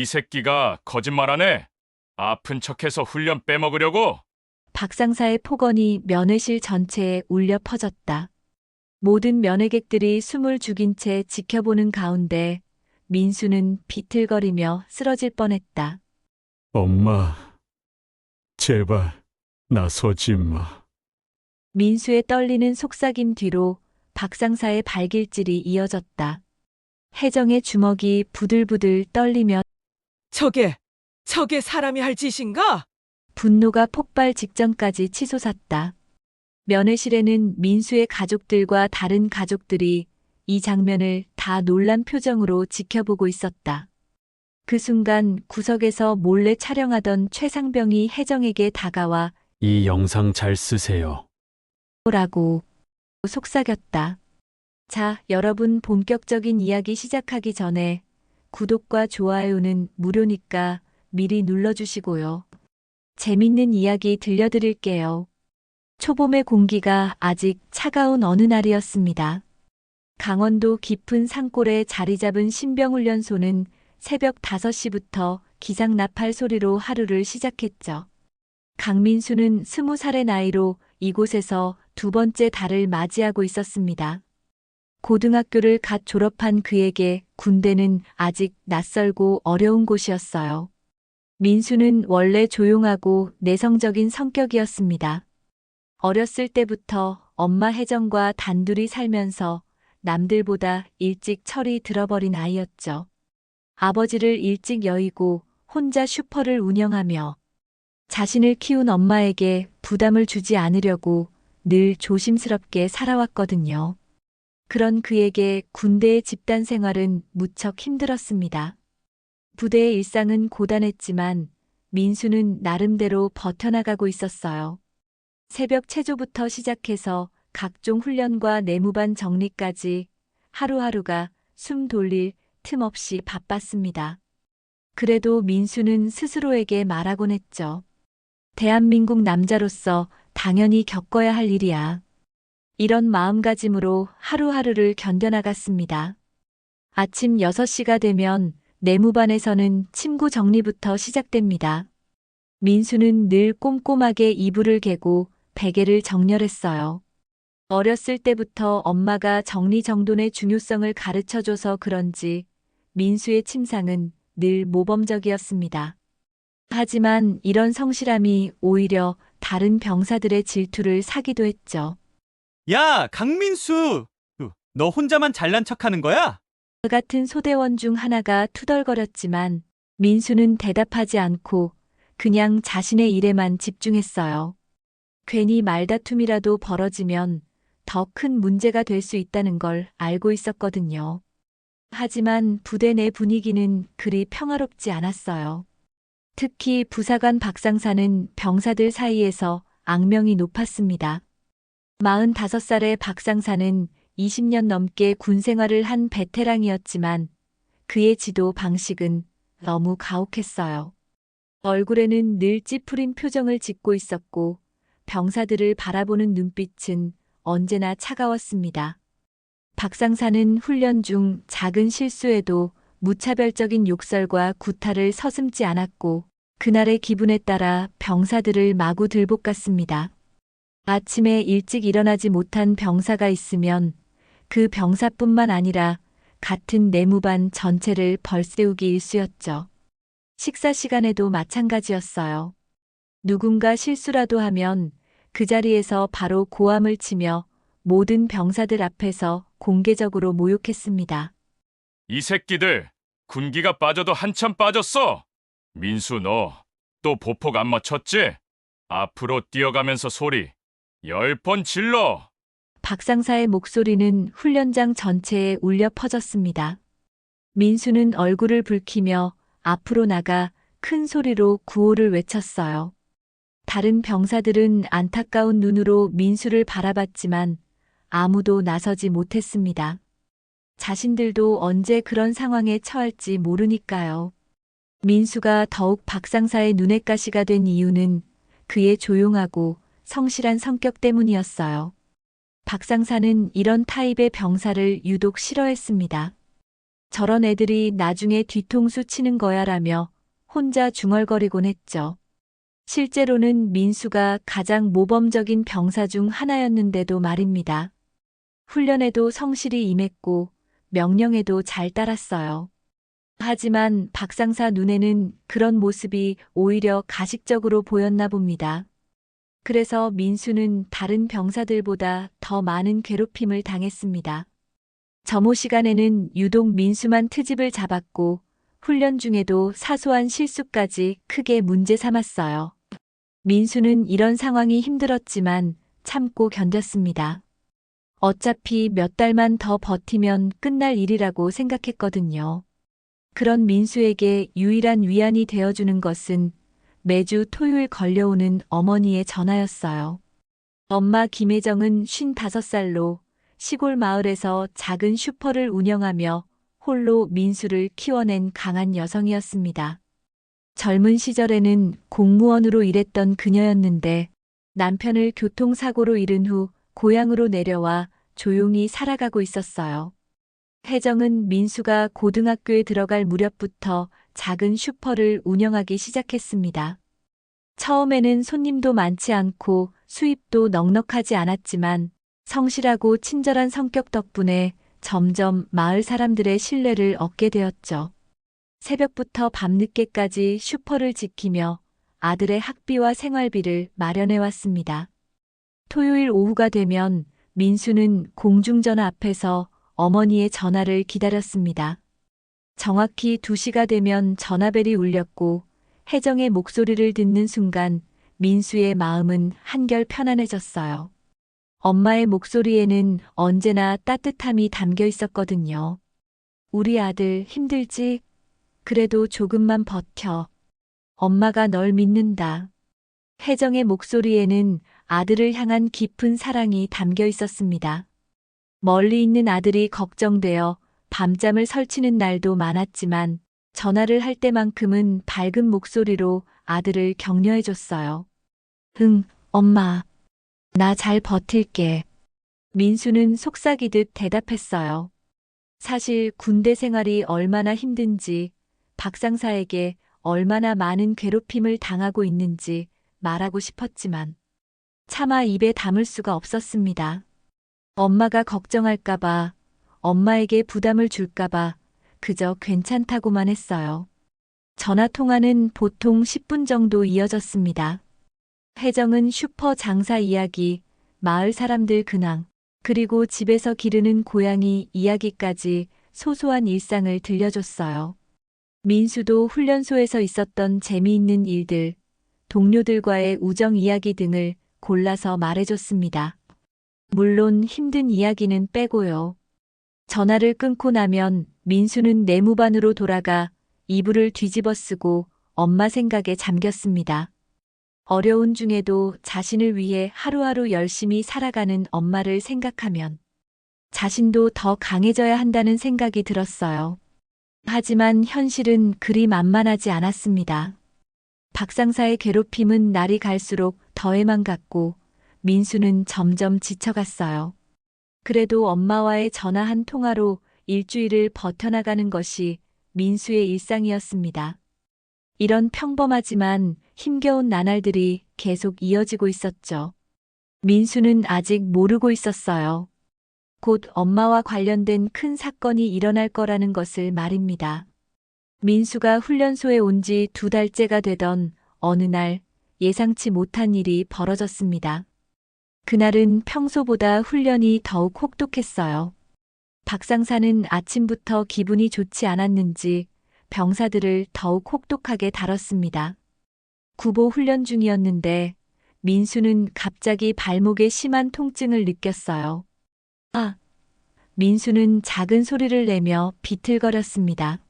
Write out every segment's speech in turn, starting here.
이 새끼가 거짓말하네. 아픈 척해서 훈련 빼먹으려고? 박상사의 폭언이 면회실 전체에 울려 퍼졌다. 모든 면회객들이 숨을 죽인 채 지켜보는 가운데 민수는 비틀거리며 쓰러질 뻔했다. 엄마, 제발 나서지 마. 민수의 떨리는 속삭임 뒤로 박상사의 발길질이 이어졌다. 혜정의 주먹이 부들부들 떨리며 저게 사람이 할 짓인가? 분노가 폭발 직전까지 치솟았다. 면회실에는 민수의 가족들과 다른 가족들이 이 장면을 다 놀란 표정으로 지켜보고 있었다. 그 순간 구석에서 몰래 촬영하던 최상병이 혜정에게 다가와 이 영상 잘 쓰세요. 라고 속삭였다. 자, 여러분 본격적인 이야기 시작하기 전에 구독과 좋아요는 무료니까 미리 눌러주시고요. 재밌는 이야기 들려드릴게요. 초봄의 공기가 아직 차가운 어느 날이었습니다. 강원도 깊은 산골에 자리 잡은 신병훈련소는 새벽 5시부터 기상나팔 소리로 하루를 시작했죠. 강민수는 20살의 나이로 이곳에서 두 번째 달을 맞이하고 있었습니다. 고등학교를 갓 졸업한 그에게 군대는 아직 낯설고 어려운 곳이었어요. 민수는 원래 조용하고 내성적인 성격이었습니다. 어렸을 때부터 엄마 혜정과 단둘이 살면서 남들보다 일찍 철이 들어버린 아이였죠. 아버지를 일찍 여의고 혼자 슈퍼를 운영하며 자신을 키운 엄마에게 부담을 주지 않으려고 늘 조심스럽게 살아왔거든요. 그런 그에게 군대의 집단 생활은 무척 힘들었습니다. 부대의 일상은 고단했지만 민수는 나름대로 버텨나가고 있었어요. 새벽 체조부터 시작해서 각종 훈련과 내무반 정리까지 하루하루가 숨 돌릴 틈 없이 바빴습니다. 그래도 민수는 스스로에게 말하곤 했죠. 대한민국 남자로서 당연히 겪어야 할 일이야. 이런 마음가짐으로 하루하루를 견뎌나갔습니다. 아침 6시가 되면 내무반에서는 침구 정리부터 시작됩니다. 민수는 늘 꼼꼼하게 이불을 개고 베개를 정렬했어요. 어렸을 때부터 엄마가 정리정돈의 중요성을 가르쳐줘서 그런지 민수의 침상은 늘 모범적이었습니다. 하지만 이런 성실함이 오히려 다른 병사들의 질투를 사기도 했죠. 야, 강민수! 너 혼자만 잘난 척하는 거야? 그 같은 소대원 중 하나가 투덜거렸지만 민수는 대답하지 않고 그냥 자신의 일에만 집중했어요. 괜히 말다툼이라도 벌어지면 더 큰 문제가 될 수 있다는 걸 알고 있었거든요. 하지만 부대 내 분위기는 그리 평화롭지 않았어요. 특히 부사관 박상사는 병사들 사이에서 악명이 높았습니다. 45살의 박상사는 20년 넘게 군 생활을 한 베테랑이었지만 그의 지도 방식은 너무 가혹했어요. 얼굴에는 늘 찌푸린 표정을 짓고 있었고 병사들을 바라보는 눈빛은 언제나 차가웠습니다. 박상사는 훈련 중 작은 실수에도 무차별적인 욕설과 구타를 서슴지 않았고 그날의 기분에 따라 병사들을 마구 들볶았습니다. 아침에 일찍 일어나지 못한 병사가 있으면 그 병사뿐만 아니라 같은 내무반 전체를 벌세우기 일쑤였죠. 식사 시간에도 마찬가지였어요. 누군가 실수라도 하면 그 자리에서 바로 고함을 치며 모든 병사들 앞에서 공개적으로 모욕했습니다. 이 새끼들 군기가 빠져도 한참 빠졌어. 민수 너 또 보폭 안 맞췄지? 앞으로 뛰어가면서 소리 10번 질러. 박상사의 목소리는 훈련장 전체에 울려 퍼졌습니다. 민수는 얼굴을 붉히며 앞으로 나가 큰 소리로 구호를 외쳤어요. 다른 병사들은 안타까운 눈으로 민수를 바라봤지만 아무도 나서지 못했습니다. 자신들도 언제 그런 상황에 처할지 모르니까요. 민수가 더욱 박상사의 눈엣 가시가 된 이유는 그의 조용하고 성실한 성격 때문이었어요. 박상사는 이런 타입의 병사를 유독 싫어했습니다. 저런 애들이 나중에 뒤통수 치는 거야라며 혼자 중얼거리곤 했죠. 실제로는 민수가 가장 모범적인 병사 중 하나였는데도 말입니다. 훈련에도 성실히 임했고 명령에도 잘 따랐어요. 하지만 박상사 눈에는 그런 모습이 오히려 가식적으로 보였나 봅니다. 그래서 민수는 다른 병사들보다 더 많은 괴롭힘을 당했습니다. 점호 시간에는 유독 민수만 트집을 잡았고 훈련 중에도 사소한 실수까지 크게 문제 삼았어요. 민수는 이런 상황이 힘들었지만 참고 견뎠습니다. 어차피 몇 달만 더 버티면 끝날 일이라고 생각했거든요. 그런 민수에게 유일한 위안이 되어주는 것은 매주 토요일 걸려오는 어머니의 전화였어요. 엄마 김혜정은 55살로 시골 마을에서 작은 슈퍼를 운영하며 홀로 민수를 키워낸 강한 여성이었습니다. 젊은 시절에는 공무원으로 일했던 그녀였는데 남편을 교통사고로 잃은 후 고향으로 내려와 조용히 살아가고 있었어요. 혜정은 민수가 고등학교에 들어갈 무렵부터 작은 슈퍼를 운영하기 시작했습니다. 처음에는 손님도 많지 않고 수입도 넉넉하지 않았지만 성실하고 친절한 성격 덕분에 점점 마을 사람들의 신뢰를 얻게 되었죠. 새벽부터 밤늦게까지 슈퍼를 지키며 아들의 학비와 생활비를 마련해 왔습니다. 토요일 오후가 되면 민수는 공중전화 앞에서 어머니의 전화를 기다렸습니다. 정확히 2시가 되면 전화벨이 울렸고 혜정의 목소리를 듣는 순간 민수의 마음은 한결 편안해졌어요. 엄마의 목소리에는 언제나 따뜻함이 담겨 있었거든요. 우리 아들 힘들지? 그래도 조금만 버텨. 엄마가 널 믿는다. 혜정의 목소리에는 아들을 향한 깊은 사랑이 담겨 있었습니다. 멀리 있는 아들이 걱정되어 밤잠을 설치는 날도 많았지만 전화를 할 때만큼은 밝은 목소리로 아들을 격려해줬어요. 응, 엄마. 나 잘 버틸게. 민수는 속삭이듯 대답했어요. 사실 군대 생활이 얼마나 힘든지, 박상사에게 얼마나 많은 괴롭힘을 당하고 있는지 말하고 싶었지만 차마 입에 담을 수가 없었습니다. 엄마가 걱정할까봐, 엄마에게 부담을 줄까봐 그저 괜찮다고만 했어요. 전화 통화는 보통 10분 정도 이어졌습니다. 혜정은 슈퍼 장사 이야기, 마을 사람들 근황, 그리고 집에서 기르는 고양이 이야기까지 소소한 일상을 들려줬어요. 민수도 훈련소에서 있었던 재미있는 일들, 동료들과의 우정 이야기 등을 골라서 말해줬습니다. 물론 힘든 이야기는 빼고요. 전화를 끊고 나면 민수는 내무반으로 돌아가 이불을 뒤집어 쓰고 엄마 생각에 잠겼습니다. 어려운 중에도 자신을 위해 하루하루 열심히 살아가는 엄마를 생각하면 자신도 더 강해져야 한다는 생각이 들었어요. 하지만 현실은 그리 만만하지 않았습니다. 박상사의 괴롭힘은 날이 갈수록 더해만 갔고 민수는 점점 지쳐갔어요. 그래도 엄마와의 전화 한 통화로 일주일을 버텨나가는 것이 민수의 일상이었습니다. 이런 평범하지만 힘겨운 나날들이 계속 이어지고 있었죠. 민수는 아직 모르고 있었어요. 곧 엄마와 관련된 큰 사건이 일어날 거라는 것을 말입니다. 민수가 훈련소에 온 지 2달째가 되던 어느 날 예상치 못한 일이 벌어졌습니다. 그날은 평소보다 훈련이 더욱 혹독했어요. 박상사는 아침부터 기분이 좋지 않았는지 병사들을 더욱 혹독하게 다뤘습니다. 구보 훈련 중이었는데 민수는 갑자기 발목에 심한 통증을 느꼈어요. 아! 민수는 작은 소리를 내며 비틀거렸습니다.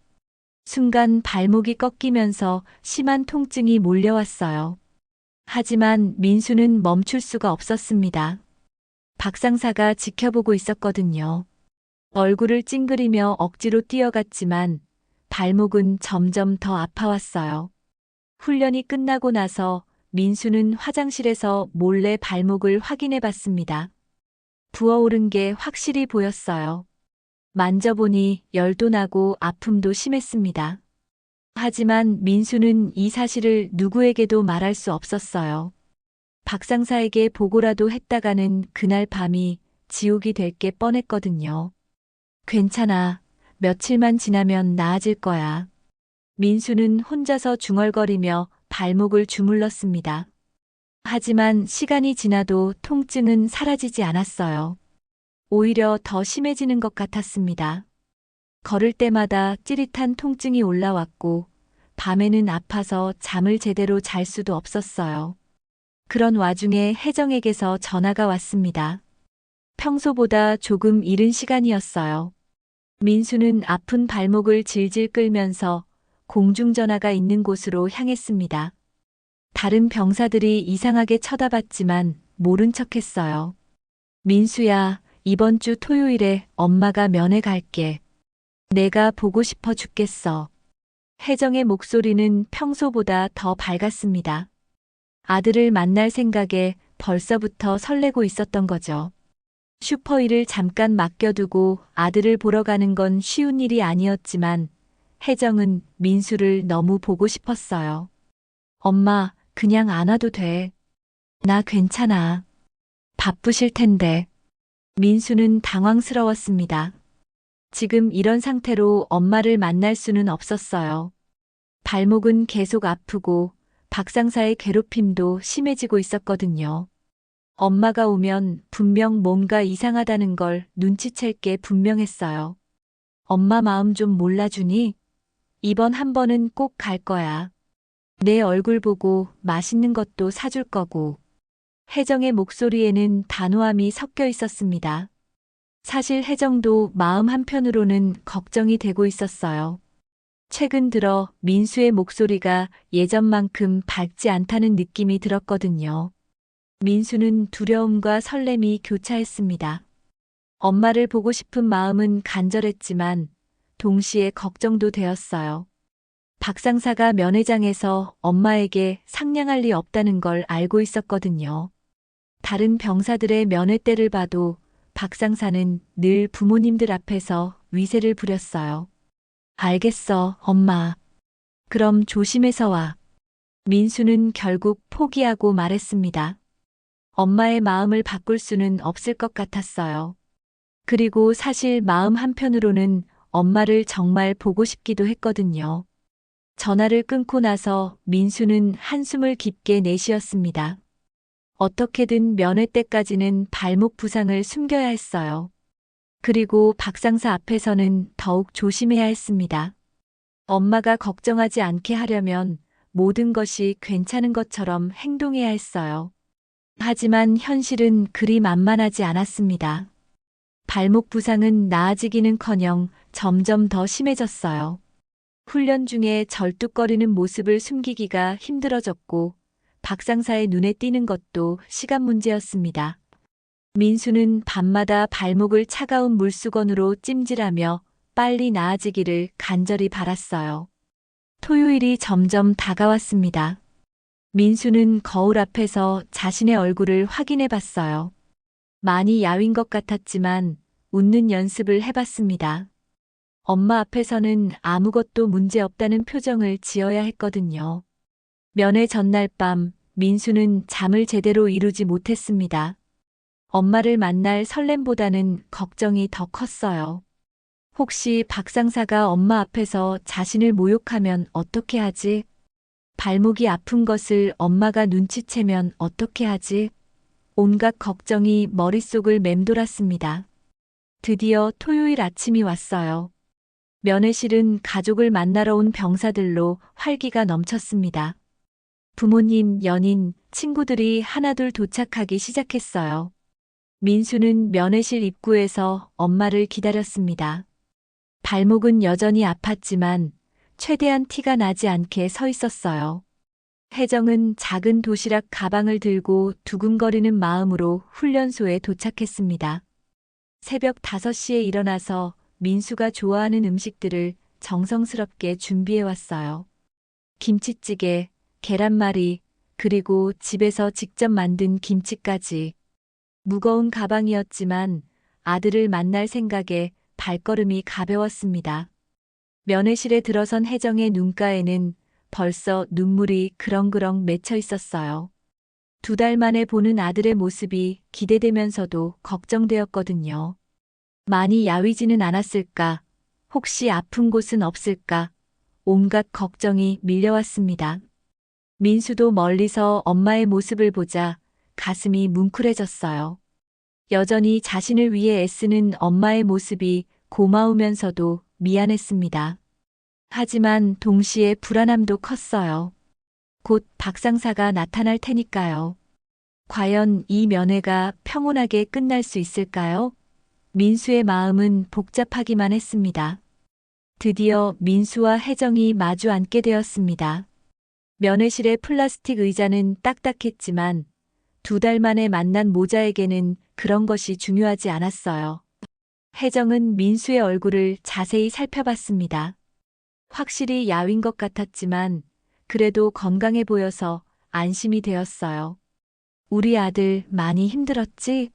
순간 발목이 꺾이면서 심한 통증이 몰려왔어요. 하지만 민수는 멈출 수가 없었습니다. 박상사가 지켜보고 있었거든요. 얼굴을 찡그리며 억지로 뛰어갔지만 발목은 점점 더 아파왔어요. 훈련이 끝나고 나서 민수는 화장실에서 몰래 발목을 확인해 봤습니다. 부어오른 게 확실히 보였어요. 만져보니 열도 나고 아픔도 심했습니다. 하지만 민수는 이 사실을 누구에게도 말할 수 없었어요. 박상사에게 보고라도 했다가는 그날 밤이 지옥이 될 게 뻔했거든요. 괜찮아. 며칠만 지나면 나아질 거야. 민수는 혼자서 중얼거리며 발목을 주물렀습니다. 하지만 시간이 지나도 통증은 사라지지 않았어요. 오히려 더 심해지는 것 같았습니다. 걸을 때마다 찌릿한 통증이 올라왔고, 밤에는 아파서 잠을 제대로 잘 수도 없었어요. 그런 와중에 혜정에게서 전화가 왔습니다. 평소보다 조금 이른 시간이었어요. 민수는 아픈 발목을 질질 끌면서 공중전화가 있는 곳으로 향했습니다. 다른 병사들이 이상하게 쳐다봤지만 모른 척했어요. 민수야, 이번 주 토요일에 엄마가 면회 갈게. 내가 보고 싶어 죽겠어. 혜정의 목소리는 평소보다 더 밝았습니다. 아들을 만날 생각에 벌써부터 설레고 있었던 거죠. 슈퍼일을 잠깐 맡겨두고 아들을 보러 가는 건 쉬운 일이 아니었지만 혜정은 민수를 너무 보고 싶었어요. 엄마, 그냥 안 와도 돼. 나 괜찮아. 바쁘실 텐데. 민수는 당황스러웠습니다. 지금 이런 상태로 엄마를 만날 수는 없었어요. 발목은 계속 아프고 박상사의 괴롭힘도 심해지고 있었거든요. 엄마가 오면 분명 뭔가 이상하다는 걸 눈치챌 게 분명했어요. 엄마 마음 좀 몰라주니? 이번 한 번은 꼭 갈 거야. 내 얼굴 보고 맛있는 것도 사줄 거고. 혜정의 목소리에는 단호함이 섞여 있었습니다. 사실 혜정도 마음 한편으로는 걱정이 되고 있었어요. 최근 들어 민수의 목소리가 예전만큼 밝지 않다는 느낌이 들었거든요. 민수는 두려움과 설렘이 교차했습니다. 엄마를 보고 싶은 마음은 간절했지만 동시에 걱정도 되었어요. 박상사가 면회장에서 엄마에게 상냥할 리 없다는 걸 알고 있었거든요. 다른 병사들의 면회 때를 봐도 박상사는 늘 부모님들 앞에서 위세를 부렸어요. 알겠어, 엄마. 그럼 조심해서 와. 민수는 결국 포기하고 말했습니다. 엄마의 마음을 바꿀 수는 없을 것 같았어요. 그리고 사실 마음 한편으로는 엄마를 정말 보고 싶기도 했거든요. 전화를 끊고 나서 민수는 한숨을 깊게 내쉬었습니다. 어떻게든 면회 때까지는 발목 부상을 숨겨야 했어요. 그리고 박상사 앞에서는 더욱 조심해야 했습니다. 엄마가 걱정하지 않게 하려면 모든 것이 괜찮은 것처럼 행동해야 했어요. 하지만 현실은 그리 만만하지 않았습니다. 발목 부상은 나아지기는커녕 점점 더 심해졌어요. 훈련 중에 절뚝거리는 모습을 숨기기가 힘들어졌고 박상사의 눈에 띄는 것도 시간 문제였습니다. 민수는 밤마다 발목을 차가운 물수건으로 찜질하며 빨리 나아지기를 간절히 바랐어요. 토요일이 점점 다가왔습니다. 민수는 거울 앞에서 자신의 얼굴을 확인해 봤어요. 많이 야윈 것 같았지만 웃는 연습을 해봤습니다. 엄마 앞에서는 아무것도 문제없다는 표정을 지어야 했거든요. 면회 전날 밤 민수는 잠을 제대로 이루지 못했습니다. 엄마를 만날 설렘보다는 걱정이 더 컸어요. 혹시 박상사가 엄마 앞에서 자신을 모욕하면 어떻게 하지? 발목이 아픈 것을 엄마가 눈치채면 어떻게 하지? 온갖 걱정이 머릿속을 맴돌았습니다. 드디어 토요일 아침이 왔어요. 면회실은 가족을 만나러 온 병사들로 활기가 넘쳤습니다. 부모님, 연인, 친구들이 하나둘 도착하기 시작했어요. 민수는 면회실 입구에서 엄마를 기다렸습니다. 발목은 여전히 아팠지만 최대한 티가 나지 않게 서 있었어요. 혜정은 작은 도시락 가방을 들고 두근거리는 마음으로 훈련소에 도착했습니다. 새벽 5시에 일어나서 민수가 좋아하는 음식들을 정성스럽게 준비해 왔어요. 김치찌개, 계란말이, 그리고 집에서 직접 만든 김치까지. 무거운 가방이었지만 아들을 만날 생각에 발걸음이 가벼웠습니다. 면회실에 들어선 혜정의 눈가에는 벌써 눈물이 그렁그렁 맺혀 있었어요. 2달 만에 보는 아들의 모습이 기대되면서도 걱정되었거든요. 많이 야위지는 않았을까? 혹시 아픈 곳은 없을까? 온갖 걱정이 밀려왔습니다. 민수도 멀리서 엄마의 모습을 보자 가슴이 뭉클해졌어요. 여전히 자신을 위해 애쓰는 엄마의 모습이 고마우면서도 미안했습니다. 하지만 동시에 불안함도 컸어요. 곧 박상사가 나타날 테니까요. 과연 이 면회가 평온하게 끝날 수 있을까요? 민수의 마음은 복잡하기만 했습니다. 드디어 민수와 혜정이 마주 앉게 되었습니다. 면회실의 플라스틱 의자는 딱딱했지만 2달 만에 만난 모자에게는 그런 것이 중요하지 않았어요. 혜정은 민수의 얼굴을 자세히 살펴봤습니다. 확실히 야윈 것 같았지만 그래도 건강해 보여서 안심이 되었어요. 우리 아들 많이 힘들었지?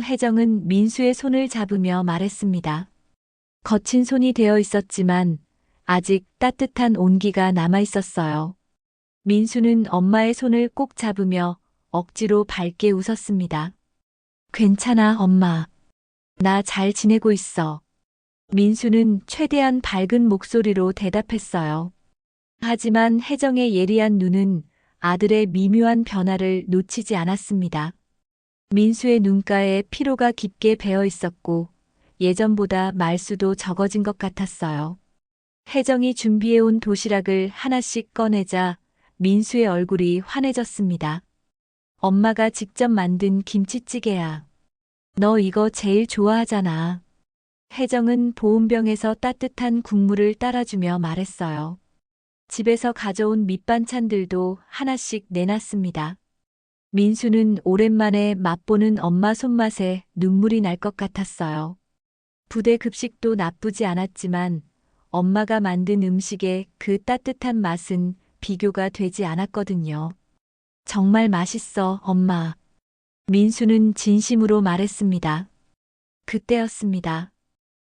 혜정은 민수의 손을 잡으며 말했습니다. 거친 손이 되어 있었지만 아직 따뜻한 온기가 남아 있었어요. 민수는 엄마의 손을 꼭 잡으며 억지로 밝게 웃었습니다. 괜찮아, 엄마. 나 잘 지내고 있어. 민수는 최대한 밝은 목소리로 대답했어요. 하지만 혜정의 예리한 눈은 아들의 미묘한 변화를 놓치지 않았습니다. 민수의 눈가에 피로가 깊게 배어 있었고 예전보다 말수도 적어진 것 같았어요. 혜정이 준비해온 도시락을 하나씩 꺼내자 민수의 얼굴이 환해졌습니다. 엄마가 직접 만든 김치찌개야. 너 이거 제일 좋아하잖아. 혜정은 보온병에서 따뜻한 국물을 따라주며 말했어요. 집에서 가져온 밑반찬들도 하나씩 내놨습니다. 민수는 오랜만에 맛보는 엄마 손맛에 눈물이 날 것 같았어요. 부대 급식도 나쁘지 않았지만 엄마가 만든 음식의 그 따뜻한 맛은 비교가 되지 않았거든요. 정말 맛있어, 엄마. 민수는 진심으로 말했습니다. 그때였습니다.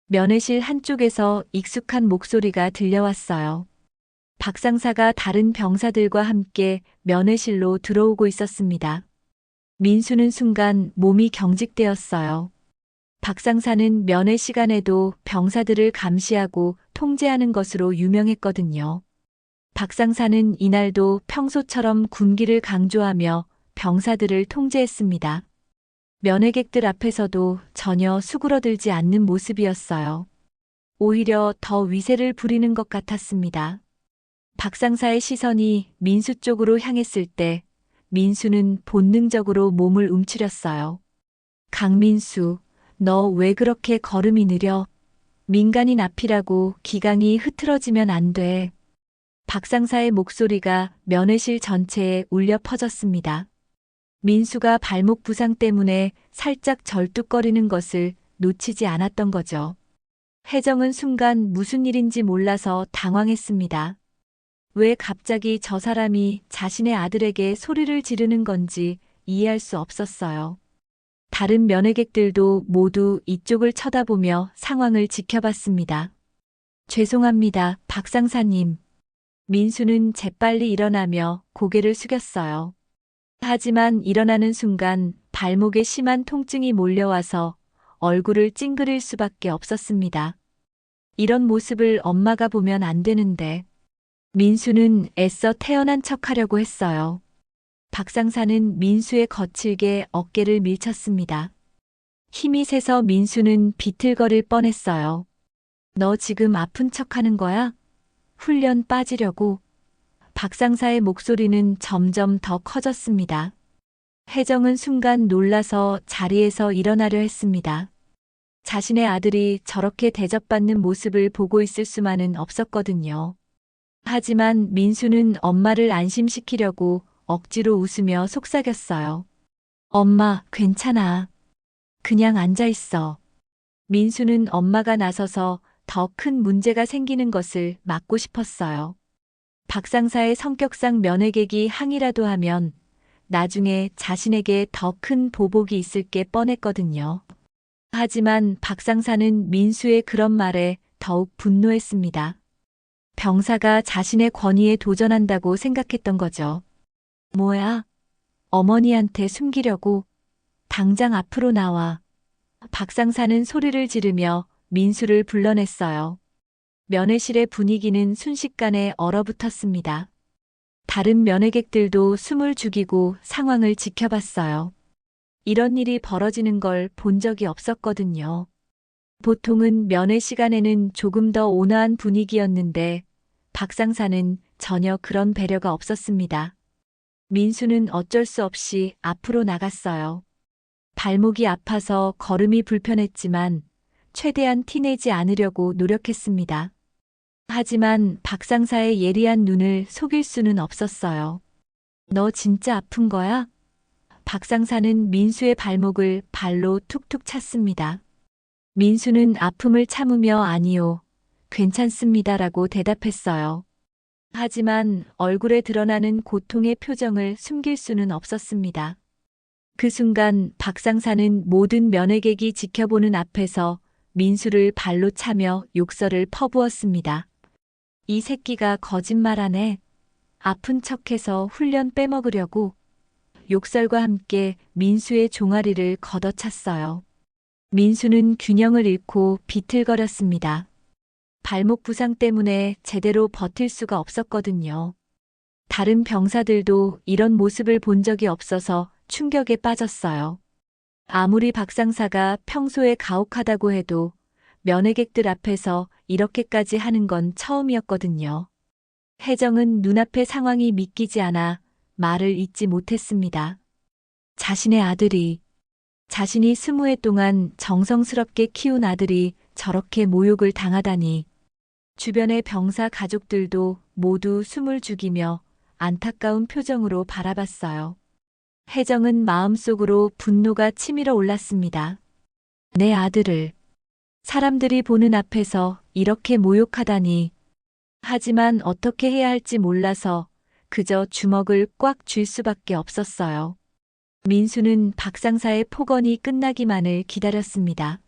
면회실 한쪽에서 익숙한 목소리가 들려왔어요. 박상사가 다른 병사들과 함께 면회실로 들어오고 있었습니다. 민수는 순간 몸이 경직되었어요. 박상사는 면회 시간에도 병사들을 감시하고 통제하는 것으로 유명했거든요. 박상사는 이날도 평소처럼 군기를 강조하며 병사들을 통제했습니다. 면회객들 앞에서도 전혀 수그러들지 않는 모습이었어요. 오히려 더 위세를 부리는 것 같았습니다. 박상사의 시선이 민수 쪽으로 향했을 때 민수는 본능적으로 몸을 움츠렸어요. 강민수, 너 왜 그렇게 걸음이 느려? 민간인 앞이라고 기강이 흐트러지면 안 돼. 박상사의 목소리가 면회실 전체에 울려 퍼졌습니다. 민수가 발목 부상 때문에 살짝 절뚝거리는 것을 놓치지 않았던 거죠. 혜정은 순간 무슨 일인지 몰라서 당황했습니다. 왜 갑자기 저 사람이 자신의 아들에게 소리를 지르는 건지 이해할 수 없었어요. 다른 면회객들도 모두 이쪽을 쳐다보며 상황을 지켜봤습니다. 죄송합니다, 박상사님. 민수는 재빨리 일어나며 고개를 숙였어요. 하지만 일어나는 순간 발목에 심한 통증이 몰려와서 얼굴을 찡그릴 수밖에 없었습니다. 이런 모습을 엄마가 보면 안 되는데. 민수는 애써 태어난 척하려고 했어요. 박상사는 민수의 거칠게 어깨를 밀쳤습니다. 힘이 세서 민수는 비틀거릴 뻔했어요. 너 지금 아픈 척하는 거야? 훈련 빠지려고. 박상사의 목소리는 점점 더 커졌습니다. 혜정은 순간 놀라서 자리에서 일어나려 했습니다. 자신의 아들이 저렇게 대접받는 모습을 보고 있을 수만은 없었거든요. 하지만 민수는 엄마를 안심시키려고 억지로 웃으며 속삭였어요. 엄마, 괜찮아. 그냥 앉아있어. 민수는 엄마가 나서서 더 큰 문제가 생기는 것을 막고 싶었어요. 박상사의 성격상 면회객이 항의라도 하면 나중에 자신에게 더 큰 보복이 있을 게 뻔했거든요. 하지만 박상사는 민수의 그런 말에 더욱 분노했습니다. 병사가 자신의 권위에 도전한다고 생각했던 거죠. 뭐야? 어머니한테 숨기려고? 당장 앞으로 나와. 박상사는 소리를 지르며 민수를 불러냈어요. 면회실의 분위기는 순식간에 얼어붙었습니다. 다른 면회객들도 숨을 죽이고 상황을 지켜봤어요. 이런 일이 벌어지는 걸 본 적이 없었거든요. 보통은 면회 시간에는 조금 더 온화한 분위기였는데 박상사는 전혀 그런 배려가 없었습니다. 민수는 어쩔 수 없이 앞으로 나갔어요. 발목이 아파서 걸음이 불편했지만 최대한 티내지 않으려고 노력했습니다. 하지만 박상사의 예리한 눈을 속일 수는 없었어요. 너 진짜 아픈 거야? 박상사는 민수의 발목을 발로 툭툭 찼습니다. 민수는 아픔을 참으며 아니요, 괜찮습니다라고 대답했어요. 하지만 얼굴에 드러나는 고통의 표정을 숨길 수는 없었습니다. 그 순간 박상사는 모든 면회객이 지켜보는 앞에서 민수를 발로 차며 욕설을 퍼부었습니다. 이 새끼가 거짓말하네. 아픈 척해서 훈련 빼먹으려고. 욕설과 함께 민수의 종아리를 걷어찼어요. 민수는 균형을 잃고 비틀거렸습니다. 발목 부상 때문에 제대로 버틸 수가 없었거든요. 다른 병사들도 이런 모습을 본 적이 없어서 충격에 빠졌어요. 아무리 박상사가 평소에 가혹하다고 해도 면회객들 앞에서 이렇게까지 하는 건 처음이었거든요. 혜정은 눈앞의 상황이 믿기지 않아 말을 잇지 못했습니다. 자신의 아들이, 자신이 20해 동안 정성스럽게 키운 아들이 저렇게 모욕을 당하다니. 주변의 병사 가족들도 모두 숨을 죽이며 안타까운 표정으로 바라봤어요. 혜정은 마음속으로 분노가 치밀어 올랐습니다. 내 아들을 사람들이 보는 앞에서 이렇게 모욕하다니. 하지만 어떻게 해야 할지 몰라서 그저 주먹을 꽉 쥘 수밖에 없었어요. 민수는 박상사의 폭언이 끝나기만을 기다렸습니다.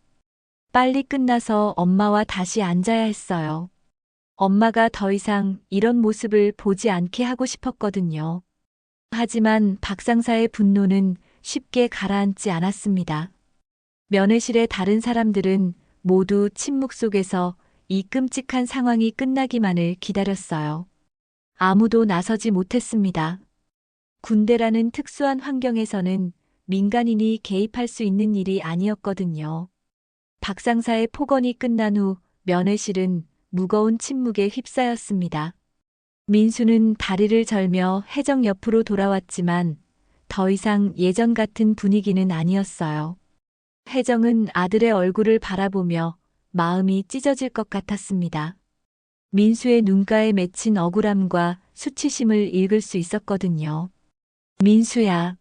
빨리 끝나서 엄마와 다시 앉아야 했어요. 엄마가 더 이상 이런 모습을 보지 않게 하고 싶었거든요. 하지만 박상사의 분노는 쉽게 가라앉지 않았습니다. 면회실의 다른 사람들은 모두 침묵 속에서 이 끔찍한 상황이 끝나기만을 기다렸어요. 아무도 나서지 못했습니다. 군대라는 특수한 환경에서는 민간인이 개입할 수 있는 일이 아니었거든요. 박상사의 폭언이 끝난 후 면회실은 무거운 침묵에 휩싸였습니다. 민수는 다리를 절며 혜정 옆으로 돌아왔지만 더 이상 예전 같은 분위기는 아니었어요. 혜정은 아들의 얼굴을 바라보며 마음이 찢어질 것 같았습니다. 민수의 눈가에 맺힌 억울함과 수치심을 읽을 수 있었거든요. 민수야.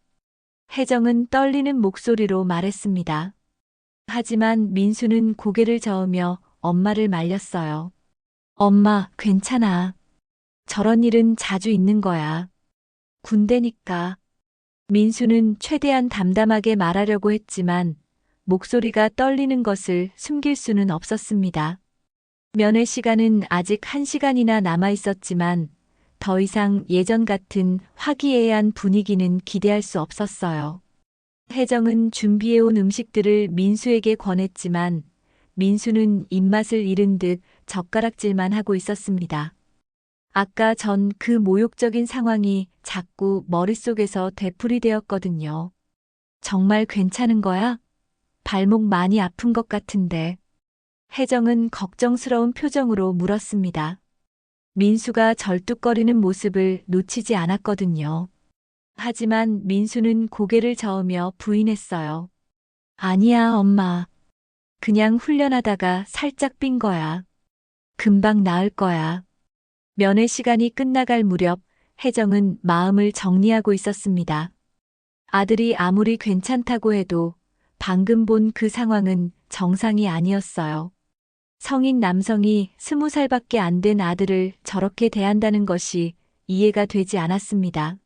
혜정은 떨리는 목소리로 말했습니다. 하지만 민수는 고개를 저으며 엄마를 말렸어요. 엄마, 괜찮아. 저런 일은 자주 있는 거야. 군대니까. 민수는 최대한 담담하게 말하려고 했지만 목소리가 떨리는 것을 숨길 수는 없었습니다. 면회 시간은 아직 1시간이나 남아 있었지만 더 이상 예전 같은 화기애애한 분위기는 기대할 수 없었어요. 혜정은 준비해온 음식들을 민수에게 권했지만 민수는 입맛을 잃은 듯 젓가락질만 하고 있었습니다. 아까 전 그 모욕적인 상황이 자꾸 머릿속에서 되풀이되었거든요. 정말 괜찮은 거야? 발목 많이 아픈 것 같은데. 혜정은 걱정스러운 표정으로 물었습니다. 민수가 절뚝거리는 모습을 놓치지 않았거든요. 하지만 민수는 고개를 저으며 부인했어요. 아니야, 엄마. 그냥 훈련하다가 살짝 삔 거야. 금방 나을 거야. 면회 시간이 끝나갈 무렵 혜정은 마음을 정리하고 있었습니다. 아들이 아무리 괜찮다고 해도 방금 본 그 상황은 정상이 아니었어요. 성인 남성이 20살밖에 안 된 아들을 저렇게 대한다는 것이 이해가 되지 않았습니다.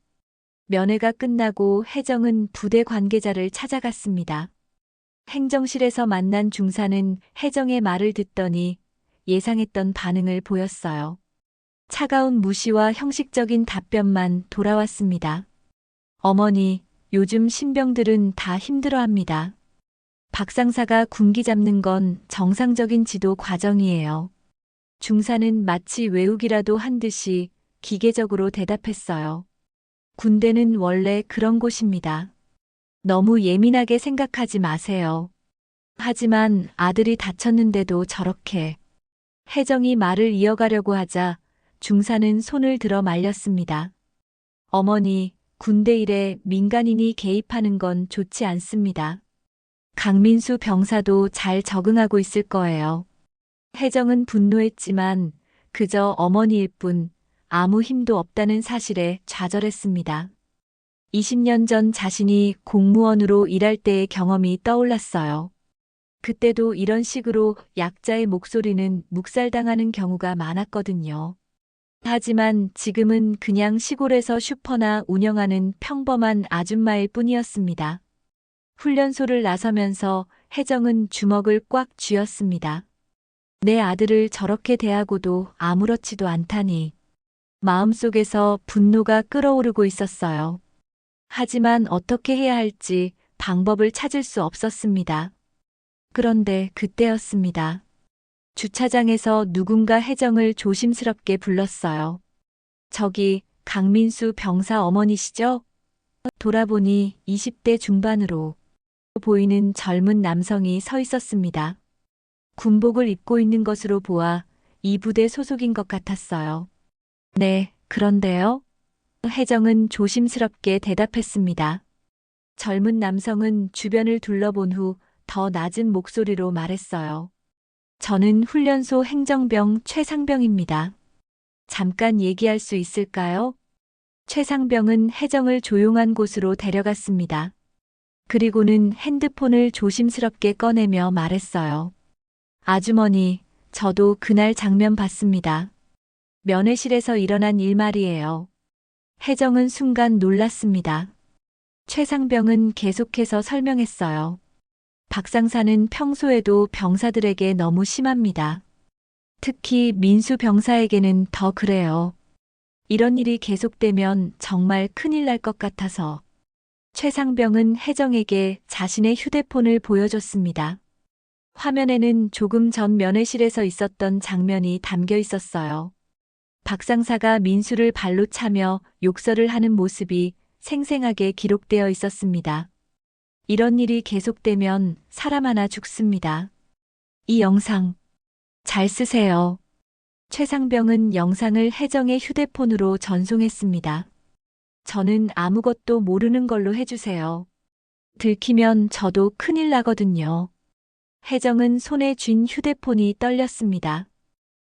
면회가 끝나고 혜정은 부대 관계자를 찾아갔습니다. 행정실에서 만난 중사는 혜정의 말을 듣더니 예상했던 반응을 보였어요. 차가운 무시와 형식적인 답변만 돌아왔습니다. 어머니, 요즘 신병들은 다 힘들어합니다. 박상사가 군기 잡는 건 정상적인 지도 과정이에요. 중사는 마치 외우기라도 한 듯이 기계적으로 대답했어요. 군대는 원래 그런 곳입니다. 너무 예민하게 생각하지 마세요. 하지만 아들이 다쳤는데도 저렇게. 혜정이 말을 이어가려고 하자 중사는 손을 들어 말렸습니다. 어머니, 군대 일에 민간인이 개입하는 건 좋지 않습니다. 강민수 병사도 잘 적응하고 있을 거예요. 혜정은 분노했지만 그저 어머니일 뿐 아무 힘도 없다는 사실에 좌절했습니다. 20년 전 자신이 공무원으로 일할 때의 경험이 떠올랐어요. 그때도 이런 식으로 약자의 목소리는 묵살당하는 경우가 많았거든요. 하지만 지금은 그냥 시골에서 슈퍼나 운영하는 평범한 아줌마일 뿐이었습니다. 훈련소를 나서면서 혜정은 주먹을 꽉 쥐었습니다. 내 아들을 저렇게 대하고도 아무렇지도 않다니. 마음속에서 분노가 끓어오르고 있었어요. 하지만 어떻게 해야 할지 방법을 찾을 수 없었습니다. 그런데 그때였습니다. 주차장에서 누군가 혜정을 조심스럽게 불렀어요. 저기 강민수 병사 어머니시죠? 돌아보니 20대 중반으로 보이는 젊은 남성이 서 있었습니다. 군복을 입고 있는 것으로 보아 이 부대 소속인 것 같았어요. 네, 그런데요? 혜정은 조심스럽게 대답했습니다. 젊은 남성은 주변을 둘러본 후 더 낮은 목소리로 말했어요. 저는 훈련소 행정병 최상병입니다. 잠깐 얘기할 수 있을까요? 최상병은 혜정을 조용한 곳으로 데려갔습니다. 그리고는 핸드폰을 조심스럽게 꺼내며 말했어요. 아주머니, 저도 그날 장면 봤습니다. 면회실에서 일어난 일 말이에요. 혜정은 순간 놀랐습니다. 최상병은 계속해서 설명했어요. 박상사는 평소에도 병사들에게 너무 심합니다. 특히 민수 병사에게는 더 그래요. 이런 일이 계속되면 정말 큰일 날 것 같아서. 최상병은 혜정에게 자신의 휴대폰을 보여줬습니다. 화면에는 조금 전 면회실에서 있었던 장면이 담겨 있었어요. 박상사가 민수를 발로 차며 욕설을 하는 모습이 생생하게 기록되어 있었습니다. 이런 일이 계속되면 사람 하나 죽습니다. 이 영상 잘 쓰세요. 최상병은 영상을 혜정의 휴대폰으로 전송했습니다. 저는 아무것도 모르는 걸로 해주세요. 들키면 저도 큰일 나거든요. 혜정은 손에 쥔 휴대폰이 떨렸습니다.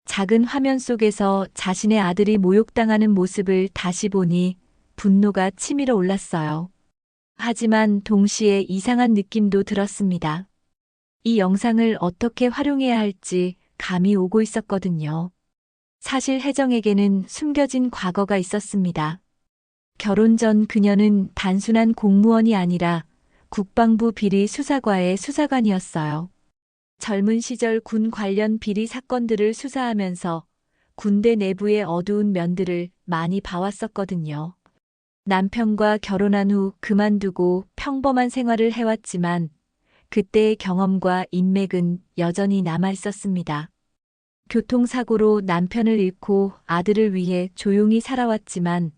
작은 화면 속에서 자신의 아들이 모욕당하는 모습을 다시 보니 분노가 치밀어 올랐어요. 하지만 동시에 이상한 느낌도 들었습니다. 이 영상을 어떻게 활용해야 할지 감이 오고 있었거든요. 사실 혜정에게는 숨겨진 과거가 있었습니다. 결혼 전 그녀는 단순한 공무원이 아니라 국방부 비리 수사과의 수사관이었어요. 젊은 시절 군 관련 비리 사건들을 수사하면서 군대 내부의 어두운 면들을 많이 봐왔었거든요. 남편과 결혼한 후 그만두고 평범한 생활을 해왔지만 그때의 경험과 인맥은 여전히 남아 있었습니다. 교통사고로 남편을 잃고 아들을 위해 조용히 살아왔지만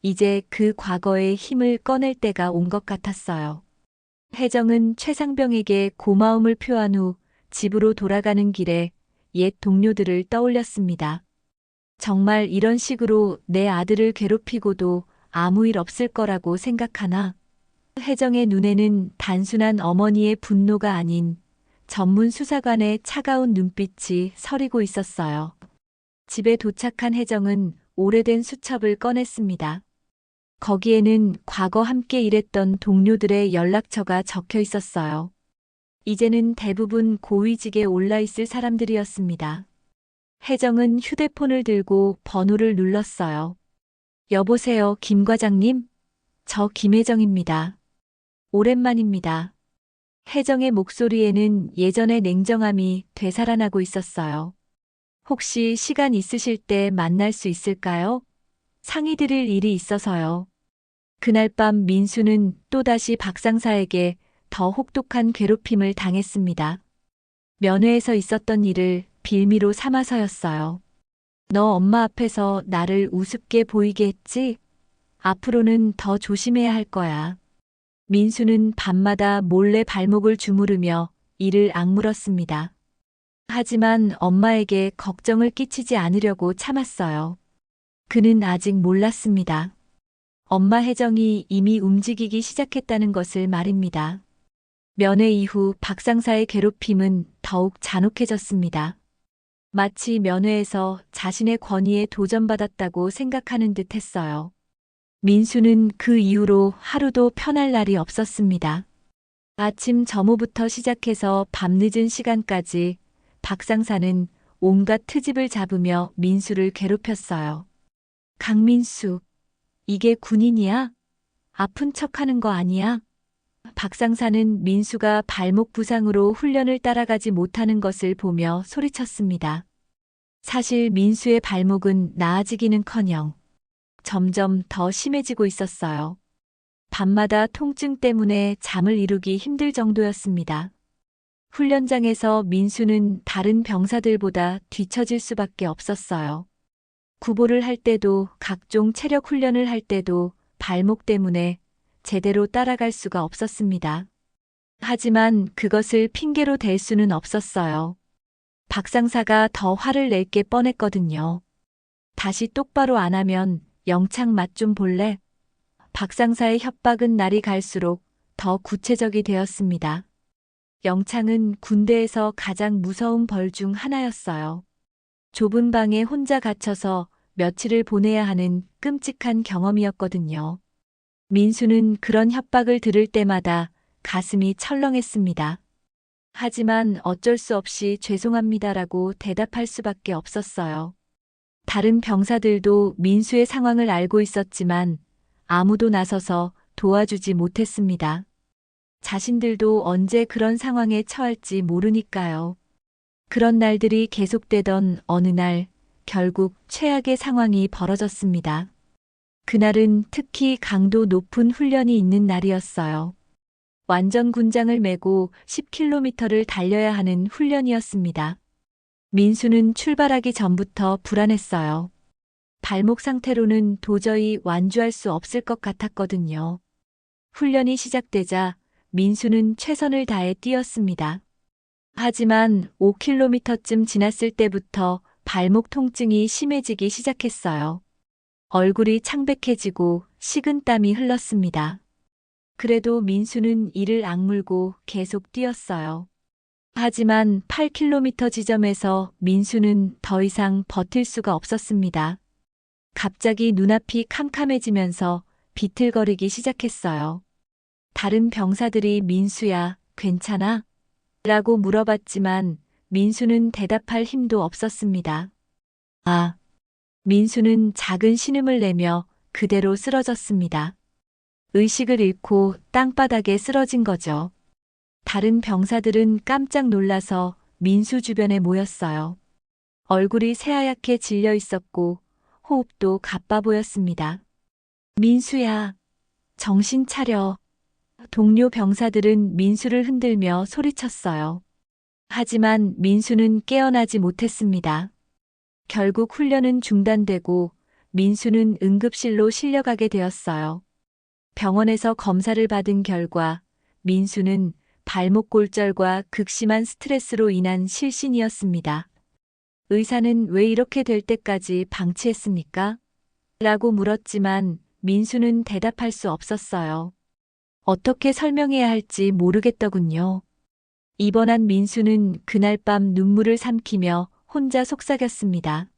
이제 그 과거의 힘을 꺼낼 때가 온 것 같았어요. 혜정은 최상병에게 고마움을 표한 후 집으로 돌아가는 길에 옛 동료들을 떠올렸습니다. 정말 이런 식으로 내 아들을 괴롭히고도 아무 일 없을 거라고 생각하나? 혜정의 눈에는 단순한 어머니의 분노가 아닌 전문 수사관의 차가운 눈빛이 서리고 있었어요. 집에 도착한 혜정은 오래된 수첩을 꺼냈습니다. 거기에는 과거 함께 일했던 동료들의 연락처가 적혀 있었어요. 이제는 대부분 고위직에 올라 있을 사람들이었습니다. 혜정은 휴대폰을 들고 번호를 눌렀어요. 여보세요, 김 과장님? 저 김혜정입니다. 오랜만입니다. 혜정의 목소리에는 예전의 냉정함이 되살아나고 있었어요. 혹시 시간 있으실 때 만날 수 있을까요? 상의드릴 일이 있어서요. 그날 밤 민수는 또다시 박상사에게 더 혹독한 괴롭힘을 당했습니다. 면회에서 있었던 일을 빌미로 삼아서였어요. 너 엄마 앞에서 나를 우습게 보이게 했지? 앞으로는 더 조심해야 할 거야. 민수는 밤마다 몰래 발목을 주무르며 이를 악물었습니다. 하지만 엄마에게 걱정을 끼치지 않으려고 참았어요. 그는 아직 몰랐습니다. 엄마 혜정이 이미 움직이기 시작했다는 것을 말입니다. 면회 이후 박상사의 괴롭힘은 더욱 잔혹해졌습니다. 마치 면회에서 자신의 권위에 도전받았다고 생각하는 듯 했어요. 민수는 그 이후로 하루도 편할 날이 없었습니다. 아침 점호부터 시작해서 밤늦은 시간까지 박상사는 온갖 트집을 잡으며 민수를 괴롭혔어요. 강민수, 이게 군인이야? 아픈 척하는 거 아니야? 박상사는 민수가 발목 부상으로 훈련을 따라가지 못하는 것을 보며 소리쳤습니다. 사실 민수의 발목은 나아지기는커녕 점점 더 심해지고 있었어요. 밤마다 통증 때문에 잠을 이루기 힘들 정도였습니다. 훈련장에서 민수는 다른 병사들보다 뒤처질 수밖에 없었어요. 구보를 할 때도 각종 체력 훈련을 할 때도 발목 때문에 제대로 따라갈 수가 없었습니다. 하지만 그것을 핑계로 댈 수는 없었어요. 박상사가 더 화를 낼 게 뻔했거든요. 다시 똑바로 안 하면 영창 맛 좀 볼래? 박상사의 협박은 날이 갈수록 더 구체적이 되었습니다. 영창은 군대에서 가장 무서운 벌 중 하나였어요. 좁은 방에 혼자 갇혀서 며칠을 보내야 하는 끔찍한 경험이었거든요. 민수는 그런 협박을 들을 때마다 가슴이 철렁했습니다. 하지만 어쩔 수 없이 죄송합니다라고 대답할 수밖에 없었어요. 다른 병사들도 민수의 상황을 알고 있었지만 아무도 나서서 도와주지 못했습니다. 자신들도 언제 그런 상황에 처할지 모르니까요. 그런 날들이 계속되던 어느 날 결국 최악의 상황이 벌어졌습니다. 그날은 특히 강도 높은 훈련이 있는 날이었어요. 완전 군장을 메고 10km를 달려야 하는 훈련이었습니다. 민수는 출발하기 전부터 불안했어요. 발목 상태로는 도저히 완주할 수 없을 것 같았거든요. 훈련이 시작되자 민수는 최선을 다해 뛰었습니다. 하지만 5km쯤 지났을 때부터 발목 통증이 심해지기 시작했어요. 얼굴이 창백해지고 식은땀이 흘렀습니다. 그래도 민수는 이를 악물고 계속 뛰었어요. 하지만 8km 지점에서 민수는 더 이상 버틸 수가 없었습니다. 갑자기 눈앞이 캄캄해지면서 비틀거리기 시작했어요. 다른 병사들이 민수야, 괜찮아? 라고 물어봤지만 민수는 대답할 힘도 없었습니다. 아, 민수는 작은 신음을 내며 그대로 쓰러졌습니다. 의식을 잃고 땅바닥에 쓰러진 거죠. 다른 병사들은 깜짝 놀라서 민수 주변에 모였어요. 얼굴이 새하얗게 질려 있었고 호흡도 가빠 보였습니다. 민수야, 정신 차려. 동료 병사들은 민수를 흔들며 소리쳤어요. 하지만 민수는 깨어나지 못했습니다. 결국 훈련은 중단되고 민수는 응급실로 실려가게 되었어요. 병원에서 검사를 받은 결과 민수는 발목 골절과 극심한 스트레스로 인한 실신이었습니다. 의사는 왜 이렇게 될 때까지 방치했습니까? 라고 물었지만 민수는 대답할 수 없었어요. 어떻게 설명해야 할지 모르겠더군요. 입원한 민수는 그날 밤 눈물을 삼키며 혼자 속삭였습니다.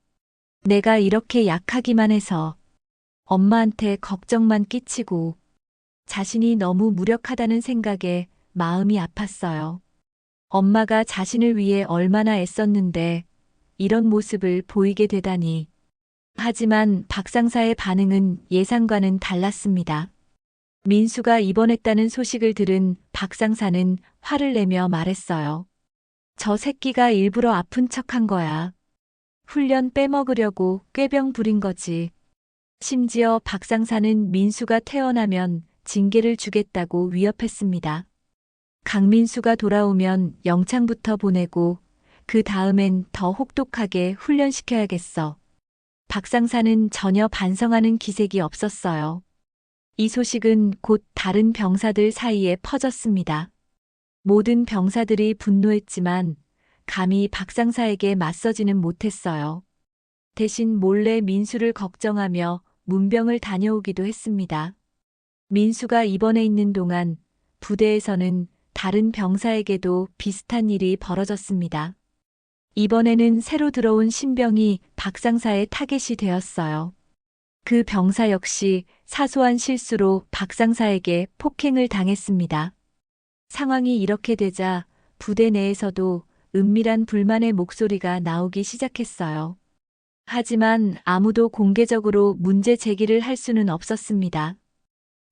내가 이렇게 약하기만 해서 엄마한테 걱정만 끼치고 자신이 너무 무력하다는 생각에 마음이 아팠어요. 엄마가 자신을 위해 얼마나 애썼는데 이런 모습을 보이게 되다니. 하지만 박상사의 반응은 예상과는 달랐습니다. 민수가 입원했다는 소식을 들은 박상사는 화를 내며 말했어요. 저 새끼가 일부러 아픈 척한 거야. 훈련 빼먹으려고 꾀병 부린 거지. 심지어 박상사는 민수가 퇴원하면 징계를 주겠다고 위협했습니다. 강민수가 돌아오면 영창부터 보내고 그 다음엔 더 혹독하게 훈련시켜야겠어. 박상사는 전혀 반성하는 기색이 없었어요. 이 소식은 곧 다른 병사들 사이에 퍼졌습니다. 모든 병사들이 분노했지만 감히 박상사에게 맞서지는 못했어요. 대신 몰래 민수를 걱정하며 문병을 다녀오기도 했습니다. 민수가 입원해 있는 동안 부대에서는 다른 병사에게도 비슷한 일이 벌어졌습니다. 이번에는 새로 들어온 신병이 박상사의 타겟이 되었어요. 그 병사 역시 사소한 실수로 박상사에게 폭행을 당했습니다. 상황이 이렇게 되자 부대 내에서도 은밀한 불만의 목소리가 나오기 시작했어요. 하지만 아무도 공개적으로 문제 제기를 할 수는 없었습니다.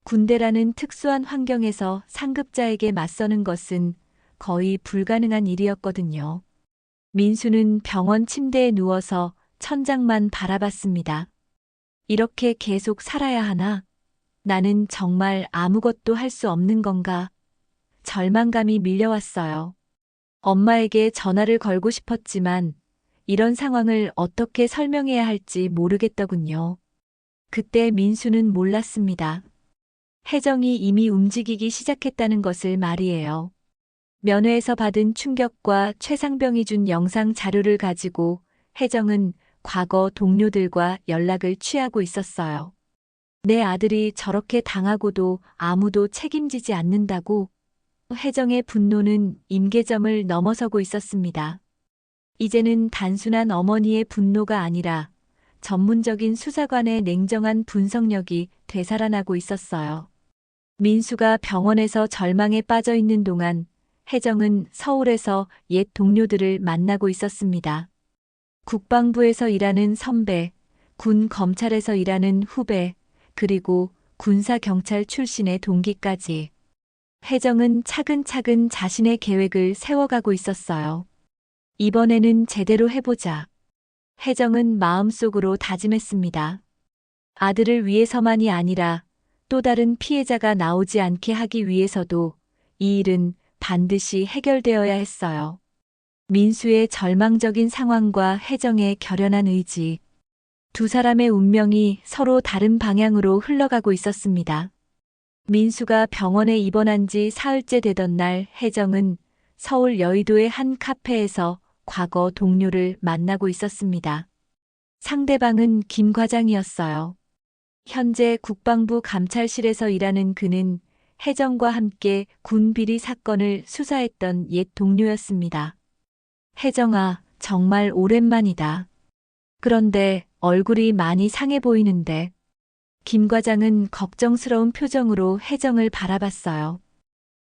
군대라는 특수한 환경에서 상급자에게 맞서는 것은 거의 불가능한 일이었거든요. 민수는 병원 침대에 누워서 천장만 바라봤습니다. 이렇게 계속 살아야 하나? 나는 정말 아무것도 할 수 없는 건가? 절망감이 밀려왔어요. 엄마에게 전화를 걸고 싶었지만 이런 상황을 어떻게 설명해야 할지 모르겠더군요. 그때 민수는 몰랐습니다. 혜정이 이미 움직이기 시작했다는 것을 말이에요. 면회에서 받은 충격과 최상병이 준 영상 자료를 가지고 혜정은 과거 동료들과 연락을 취하고 있었어요. 내 아들이 저렇게 당하고도 아무도 책임지지 않는다고. 혜정의 분노는 임계점을 넘어서고 있었습니다. 이제는 단순한 어머니의 분노가 아니라 전문적인 수사관의 냉정한 분석력이 되살아나고 있었어요. 민수가 병원에서 절망에 빠져 있는 동안 혜정은 서울에서 옛 동료들을 만나고 있었습니다. 국방부에서 일하는 선배, 군 검찰에서 일하는 후배, 그리고 군사경찰 출신의 동기까지. 혜정은 차근차근 자신의 계획을 세워가고 있었어요. 이번에는 제대로 해보자. 혜정은 마음속으로 다짐했습니다. 아들을 위해서만이 아니라 또 다른 피해자가 나오지 않게 하기 위해서도 이 일은 반드시 해결되어야 했어요. 민수의 절망적인 상황과 혜정의 결연한 의지. 두 사람의 운명이 서로 다른 방향으로 흘러가고 있었습니다. 민수가 병원에 입원한 지 사흘째 되던 날 혜정은 서울 여의도의 한 카페에서 과거 동료를 만나고 있었습니다. 상대방은 김 과장이었어요. 현재 국방부 감찰실에서 일하는 그는 혜정과 함께 군 비리 사건을 수사했던 옛 동료였습니다. 혜정아, 정말 오랜만이다. 그런데 얼굴이 많이 상해 보이는데. 김 과장은 걱정스러운 표정으로 혜정을 바라봤어요.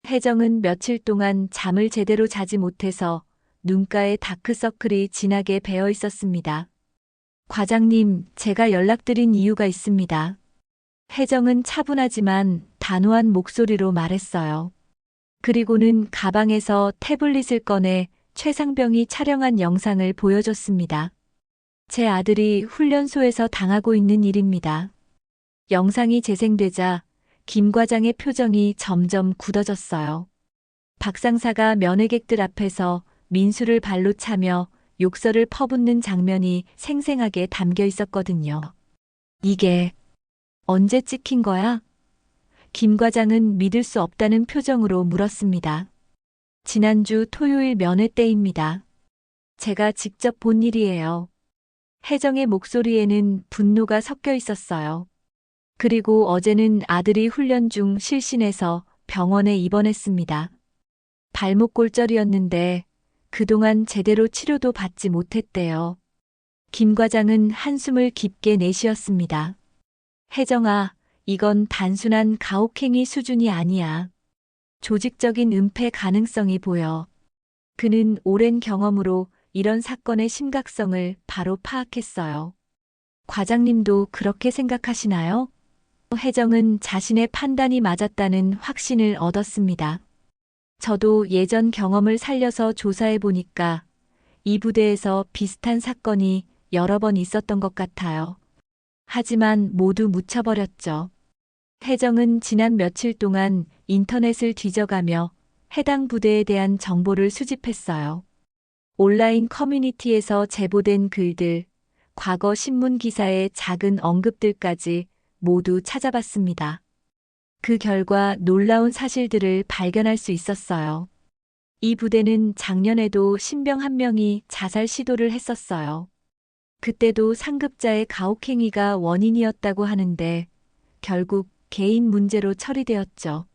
혜정은 며칠 동안 잠을 제대로 자지 못해서 눈가에 다크서클이 진하게 배어 있었습니다. 과장님, 제가 연락드린 이유가 있습니다. 혜정은 차분하지만 단호한 목소리로 말했어요. 그리고는 가방에서 태블릿을 꺼내 최상병이 촬영한 영상을 보여줬습니다. 제 아들이 훈련소에서 당하고 있는 일입니다. 영상이 재생되자 김 과장의 표정이 점점 굳어졌어요. 박상사가 면회객들 앞에서 민수를 발로 차며 욕설을 퍼붓는 장면이 생생하게 담겨 있었거든요. 이게 언제 찍힌 거야? 김 과장은 믿을 수 없다는 표정으로 물었습니다. 지난주 토요일 면회 때입니다. 제가 직접 본 일이에요. 혜정의 목소리에는 분노가 섞여 있었어요. 그리고 어제는 아들이 훈련 중 실신해서 병원에 입원했습니다. 발목 골절이었는데 그동안 제대로 치료도 받지 못했대요. 김 과장은 한숨을 깊게 내쉬었습니다. 혜정아, 이건 단순한 가혹행위 수준이 아니야. 조직적인 은폐 가능성이 보여. 그는 오랜 경험으로 이런 사건의 심각성을 바로 파악했어요. 과장님도 그렇게 생각하시나요? 혜정은 자신의 판단이 맞았다는 확신을 얻었습니다. 저도 예전 경험을 살려서 조사해 보니까 이 부대에서 비슷한 사건이 여러 번 있었던 것 같아요. 하지만 모두 묻혀버렸죠. 혜정은 지난 며칠 동안 인터넷을 뒤져가며 해당 부대에 대한 정보를 수집했어요. 온라인 커뮤니티에서 제보된 글들, 과거 신문 기사의 작은 언급들까지 모두 찾아봤습니다. 그 결과 놀라운 사실들을 발견할 수 있었어요. 이 부대는 작년에도 신병 한 명이 자살 시도를 했었어요. 그때도 상급자의 가혹행위가 원인이었다고 하는데 결국 개인 문제로 처리되었죠.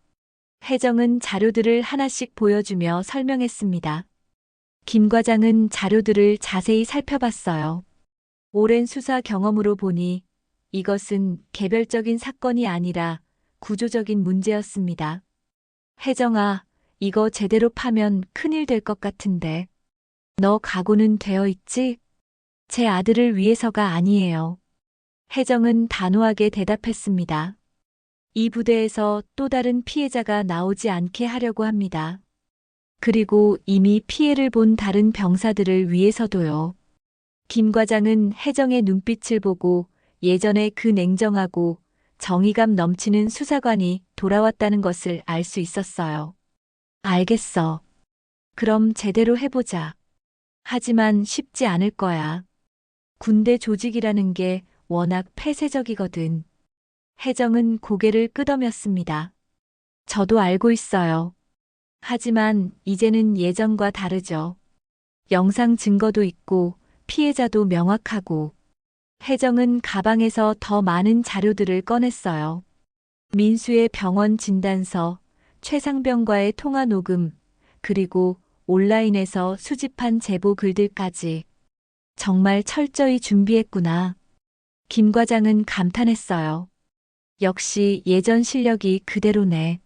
혜정은 자료들을 하나씩 보여주며 설명했습니다. 김 과장은 자료들을 자세히 살펴봤어요. 오랜 수사 경험으로 보니 이것은 개별적인 사건이 아니라 구조적인 문제였습니다. 혜정아, 이거 제대로 파면 큰일 될 것 같은데. 너 각오는 되어 있지? 제 아들을 위해서가 아니에요. 혜정은 단호하게 대답했습니다. 이 부대에서 또 다른 피해자가 나오지 않게 하려고 합니다. 그리고 이미 피해를 본 다른 병사들을 위해서도요. 김 과장은 혜정의 눈빛을 보고 예전에 그 냉정하고 정의감 넘치는 수사관이 돌아왔다는 것을 알 수 있었어요. 알겠어. 그럼 제대로 해보자. 하지만 쉽지 않을 거야. 군대 조직이라는 게 워낙 폐쇄적이거든. 혜정은 고개를 끄덕였습니다. 저도 알고 있어요. 하지만 이제는 예전과 다르죠. 영상 증거도 있고 피해자도 명확하고. 혜정은 가방에서 더 많은 자료들을 꺼냈어요. 민수의 병원 진단서, 최상병과의 통화 녹음, 그리고 온라인에서 수집한 제보 글들까지. 정말 철저히 준비했구나. 김 과장은 감탄했어요. 역시 예전 실력이 그대로네.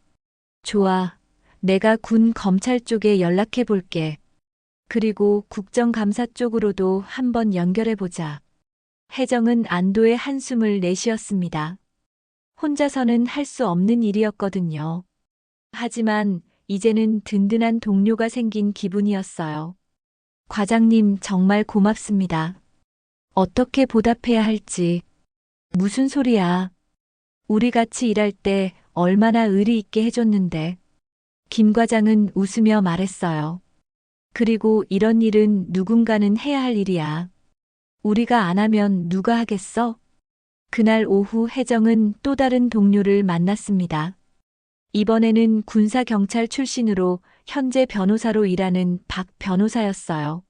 좋아. 내가 군 검찰 쪽에 연락해 볼게. 그리고 국정감사 쪽으로도 한번 연결해 보자. 혜정은 안도의 한숨을 내쉬었습니다. 혼자서는 할 수 없는 일이었거든요. 하지만 이제는 든든한 동료가 생긴 기분이었어요. 과장님 정말 고맙습니다. 어떻게 보답해야 할지. 무슨 소리야. 우리 같이 일할 때 얼마나 의리 있게 해줬는데. 김 과장은 웃으며 말했어요. 그리고 이런 일은 누군가는 해야 할 일이야. 우리가 안 하면 누가 하겠어? 그날 오후 혜정은 또 다른 동료를 만났습니다. 이번에는 군사경찰 출신으로 현재 변호사로 일하는 박 변호사였어요.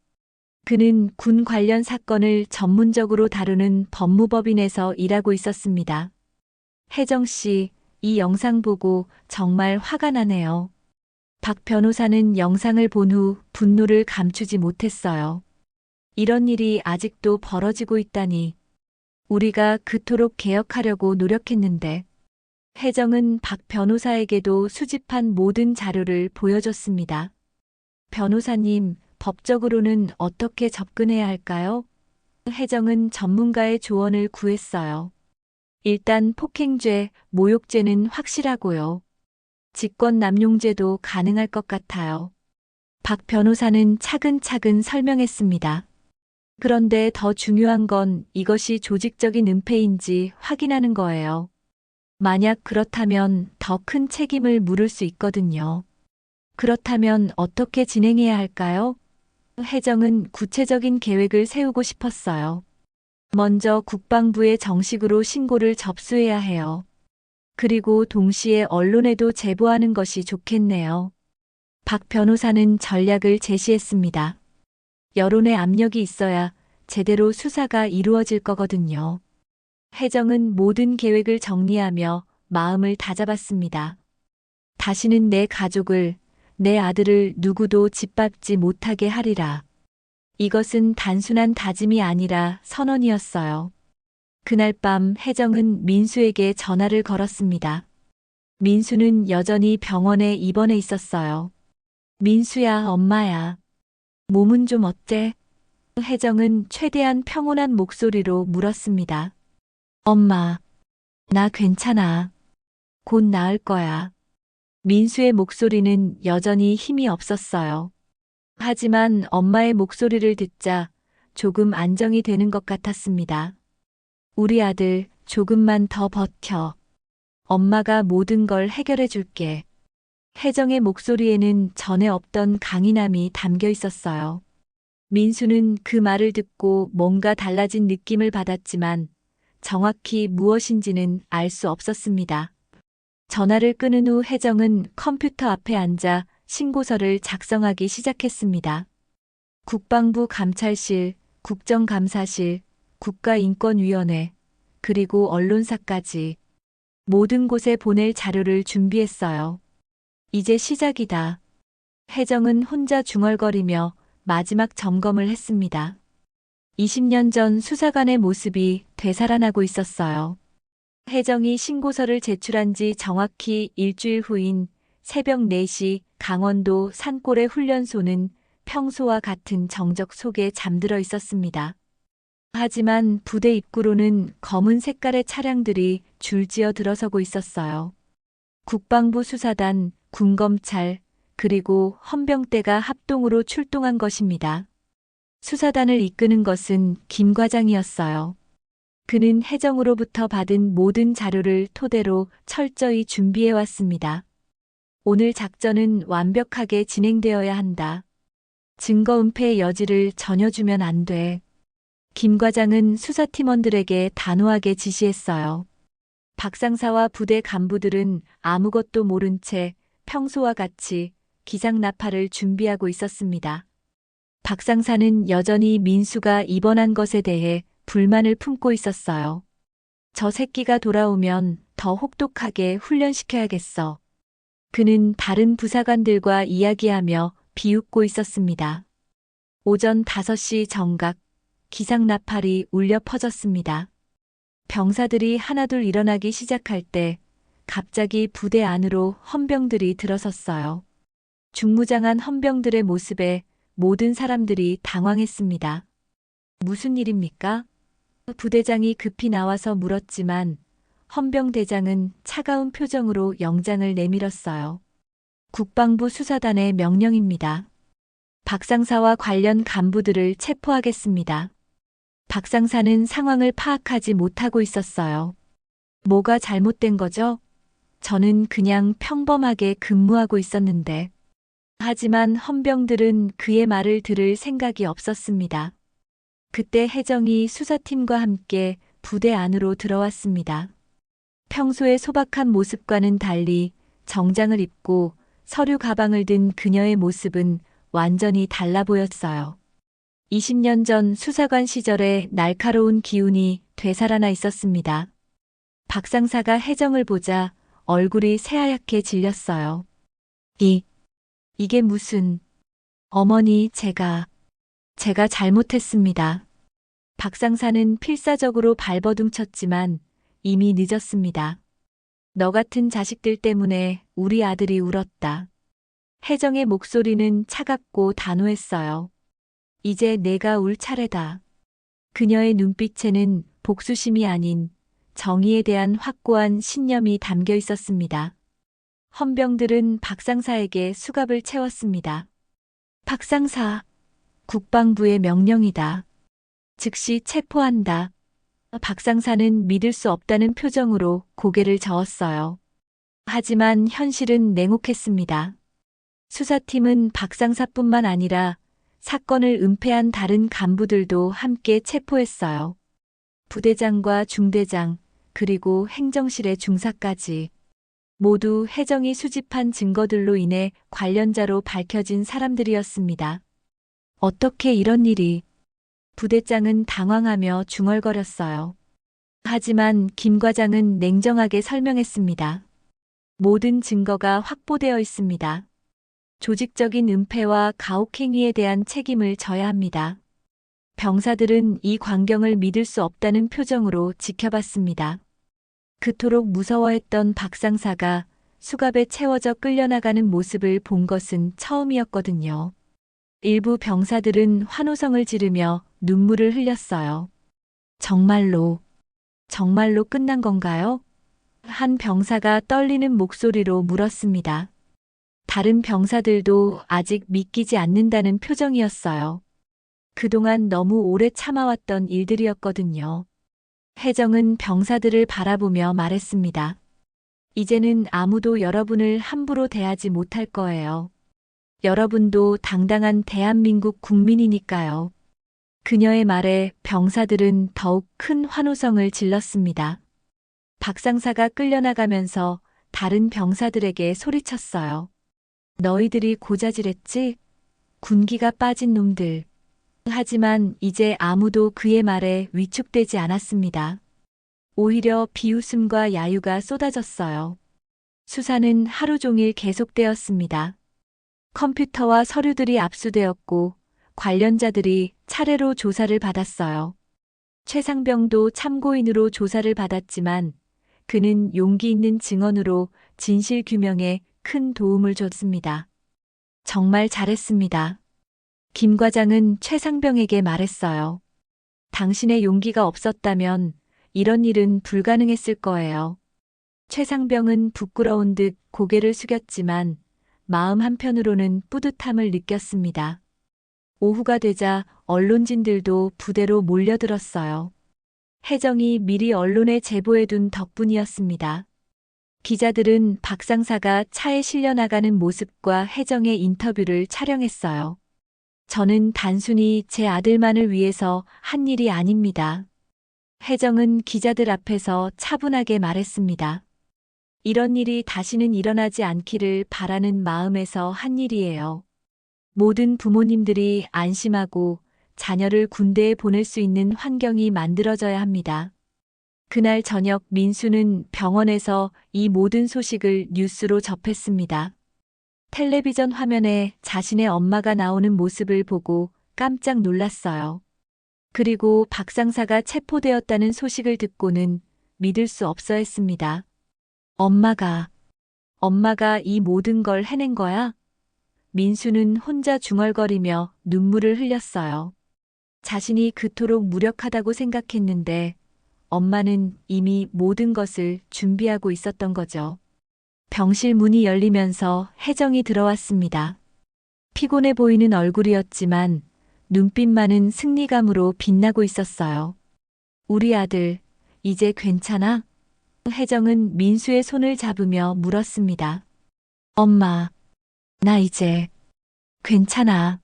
그는 군 관련 사건을 전문적으로 다루는 법무법인에서 일하고 있었습니다. 혜정 씨, 이 영상 보고 정말 화가 나네요. 박 변호사는 영상을 본 후 분노를 감추지 못했어요. 이런 일이 아직도 벌어지고 있다니. 우리가 그토록 개혁하려고 노력했는데. 혜정은 박 변호사에게도 수집한 모든 자료를 보여줬습니다. 변호사님, 법적으로는 어떻게 접근해야 할까요? 혜정은 전문가의 조언을 구했어요. 일단 폭행죄, 모욕죄는 확실하고요. 직권남용죄도 가능할 것 같아요. 박 변호사는 차근차근 설명했습니다. 그런데 더 중요한 건 이것이 조직적인 은폐인지 확인하는 거예요. 만약 그렇다면 더 큰 책임을 물을 수 있거든요. 그렇다면 어떻게 진행해야 할까요? 혜정은 구체적인 계획을 세우고 싶었어요. 먼저 국방부에 정식으로 신고를 접수해야 해요. 그리고 동시에 언론에도 제보하는 것이 좋겠네요. 박 변호사는 전략을 제시했습니다. 여론의 압력이 있어야 제대로 수사가 이루어질 거거든요. 혜정은 모든 계획을 정리하며 마음을 다잡았습니다. 다시는 내 가족을, 내 아들을 누구도 짓밟지 못하게 하리라. 이것은 단순한 다짐이 아니라 선언이었어요. 그날 밤 혜정은 민수에게 전화를 걸었습니다. 민수는 여전히 병원에 입원해 있었어요. 민수야, 엄마야. 몸은 좀 어때? 혜정은 최대한 평온한 목소리로 물었습니다. 엄마, 나 괜찮아. 곧 나을 거야. 민수의 목소리는 여전히 힘이 없었어요. 하지만 엄마의 목소리를 듣자 조금 안정이 되는 것 같았습니다. 우리 아들, 조금만 더 버텨. 엄마가 모든 걸 해결해 줄게. 혜정의 목소리에는 전에 없던 강인함이 담겨 있었어요. 민수는 그 말을 듣고 뭔가 달라진 느낌을 받았지만 정확히 무엇인지는 알 수 없었습니다. 전화를 끊은 후 혜정은 컴퓨터 앞에 앉아 신고서를 작성하기 시작했습니다. 국방부 감찰실, 국정감사실, 국가인권위원회, 그리고 언론사까지 모든 곳에 보낼 자료를 준비했어요. 이제 시작이다. 혜정은 혼자 중얼거리며 마지막 점검을 했습니다. 20년 전 수사관의 모습이 되살아나고 있었어요. 혜정이 신고서를 제출한 지 정확히 일주일 후인 새벽 4시 강원도 산골의 훈련소는 평소와 같은 정적 속에 잠들어 있었습니다. 하지만 부대 입구로는 검은 색깔의 차량들이 줄지어 들어서고 있었어요. 국방부 수사단, 군검찰, 그리고 헌병대가 합동으로 출동한 것입니다. 수사단을 이끄는 것은 김 과장이었어요. 그는 혜정으로부터 받은 모든 자료를 토대로 철저히 준비해왔습니다. 오늘 작전은 완벽하게 진행되어야 한다. 증거 은폐의 여지를 전혀 주면 안 돼. 김 과장은 수사팀원들에게 단호하게 지시했어요. 박 상사와 부대 간부들은 아무것도 모른 채 평소와 같이 기상나팔을 준비하고 있었습니다. 박 상사는 여전히 민수가 입원한 것에 대해 불만을 품고 있었어요. 저 새끼가 돌아오면 더 혹독하게 훈련시켜야겠어. 그는 다른 부사관들과 이야기하며 비웃고 있었습니다. 오전 5시 정각, 기상나팔이 울려 퍼졌습니다. 병사들이 하나둘 일어나기 시작할 때 갑자기 부대 안으로 헌병들이 들어섰어요. 중무장한 헌병들의 모습에 모든 사람들이 당황했습니다. 무슨 일입니까? 부대장이 급히 나와서 물었지만 헌병대장은 차가운 표정으로 영장을 내밀었어요. 국방부 수사단의 명령입니다. 박 상사와 관련 간부들을 체포하겠습니다. 박 상사는 상황을 파악하지 못하고 있었어요. 뭐가 잘못된 거죠? 저는 그냥 평범하게 근무하고 있었는데. 하지만 헌병들은 그의 말을 들을 생각이 없었습니다. 그때 혜정이 수사팀과 함께 부대 안으로 들어왔습니다. 평소의 소박한 모습과는 달리 정장을 입고 서류 가방을 든 그녀의 모습은 완전히 달라 보였어요. 20년 전 수사관 시절의 날카로운 기운이 되살아나 있었습니다. 박 상사가 혜정을 보자 얼굴이 새하얗게 질렸어요. 이게 무슨... 어머니, 제가 잘못했습니다. 박 상사는 필사적으로 발버둥쳤지만 이미 늦었습니다. 너 같은 자식들 때문에 우리 아들이 울었다. 혜정의 목소리는 차갑고 단호했어요. 이제 내가 울 차례다. 그녀의 눈빛에는 복수심이 아닌 정의에 대한 확고한 신념이 담겨 있었습니다. 헌병들은 박 상사에게 수갑을 채웠습니다. 박 상사, 국방부의 명령이다. 즉시 체포한다. 박 상사는 믿을 수 없다는 표정으로 고개를 저었어요. 하지만 현실은 냉혹했습니다. 수사팀은 박 상사뿐만 아니라 사건을 은폐한 다른 간부들도 함께 체포했어요. 부대장과 중대장, 그리고 행정실의 중사까지. 모두 혜정이 수집한 증거들로 인해 관련자로 밝혀진 사람들이었습니다. 어떻게 이런 일이... 부대장은 당황하며 중얼거렸어요. 하지만 김 과장은 냉정하게 설명했습니다. 모든 증거가 확보되어 있습니다. 조직적인 은폐와 가혹행위에 대한 책임을 져야 합니다. 병사들은 이 광경을 믿을 수 없다는 표정으로 지켜봤습니다. 그토록 무서워했던 박 상사가 수갑에 채워져 끌려나가는 모습을 본 것은 처음이었거든요. 일부 병사들은 환호성을 지르며 눈물을 흘렸어요. 정말로 끝난 건가요? 한 병사가 떨리는 목소리로 물었습니다. 다른 병사들도 아직 믿기지 않는다는 표정이었어요. 그동안 너무 오래 참아왔던 일들이었거든요. 혜정은 병사들을 바라보며 말했습니다. 이제는 아무도 여러분을 함부로 대하지 못할 거예요. 여러분도 당당한 대한민국 국민이니까요. 그녀의 말에 병사들은 더욱 큰 환호성을 질렀습니다. 박상사가 끌려나가면서 다른 병사들에게 소리쳤어요. 너희들이 고자질했지? 군기가 빠진 놈들. 하지만 이제 아무도 그의 말에 위축되지 않았습니다. 오히려 비웃음과 야유가 쏟아졌어요. 수사는 하루 종일 계속되었습니다. 컴퓨터와 서류들이 압수되었고 관련자들이 차례로 조사를 받았어요. 최상병도 참고인으로 조사를 받았지만 그는 용기 있는 증언으로 진실 규명에 큰 도움을 줬습니다. 정말 잘했습니다. 김 과장은 최상병에게 말했어요. 당신의 용기가 없었다면 이런 일은 불가능했을 거예요. 최상병은 부끄러운 듯 고개를 숙였지만 마음 한편으로는 뿌듯함을 느꼈습니다. 오후가 되자 언론진들도 부대로 몰려들었어요. 혜정이 미리 언론에 제보해둔 덕분이었습니다. 기자들은 박상사가 차에 실려 나가는 모습과 혜정의 인터뷰를 촬영했어요. 저는 단순히 제 아들만을 위해서 한 일이 아닙니다. 혜정은 기자들 앞에서 차분하게 말했습니다. 이런 일이 다시는 일어나지 않기를 바라는 마음에서 한 일이에요. 모든 부모님들이 안심하고 자녀를 군대에 보낼 수 있는 환경이 만들어져야 합니다. 그날 저녁 민수는 병원에서 이 모든 소식을 뉴스로 접했습니다. 텔레비전 화면에 자신의 엄마가 나오는 모습을 보고 깜짝 놀랐어요. 그리고 박상사가 체포되었다는 소식을 듣고는 믿을 수 없어 했습니다. 엄마가 이 모든 걸 해낸 거야? 민수는 혼자 중얼거리며 눈물을 흘렸어요. 자신이 그토록 무력하다고 생각했는데 엄마는 이미 모든 것을 준비하고 있었던 거죠. 병실 문이 열리면서 혜정이 들어왔습니다. 피곤해 보이는 얼굴이었지만 눈빛만은 승리감으로 빛나고 있었어요. 우리 아들, 이제 괜찮아? 혜정은 민수의 손을 잡으며 물었습니다. 엄마, 나 이제 괜찮아.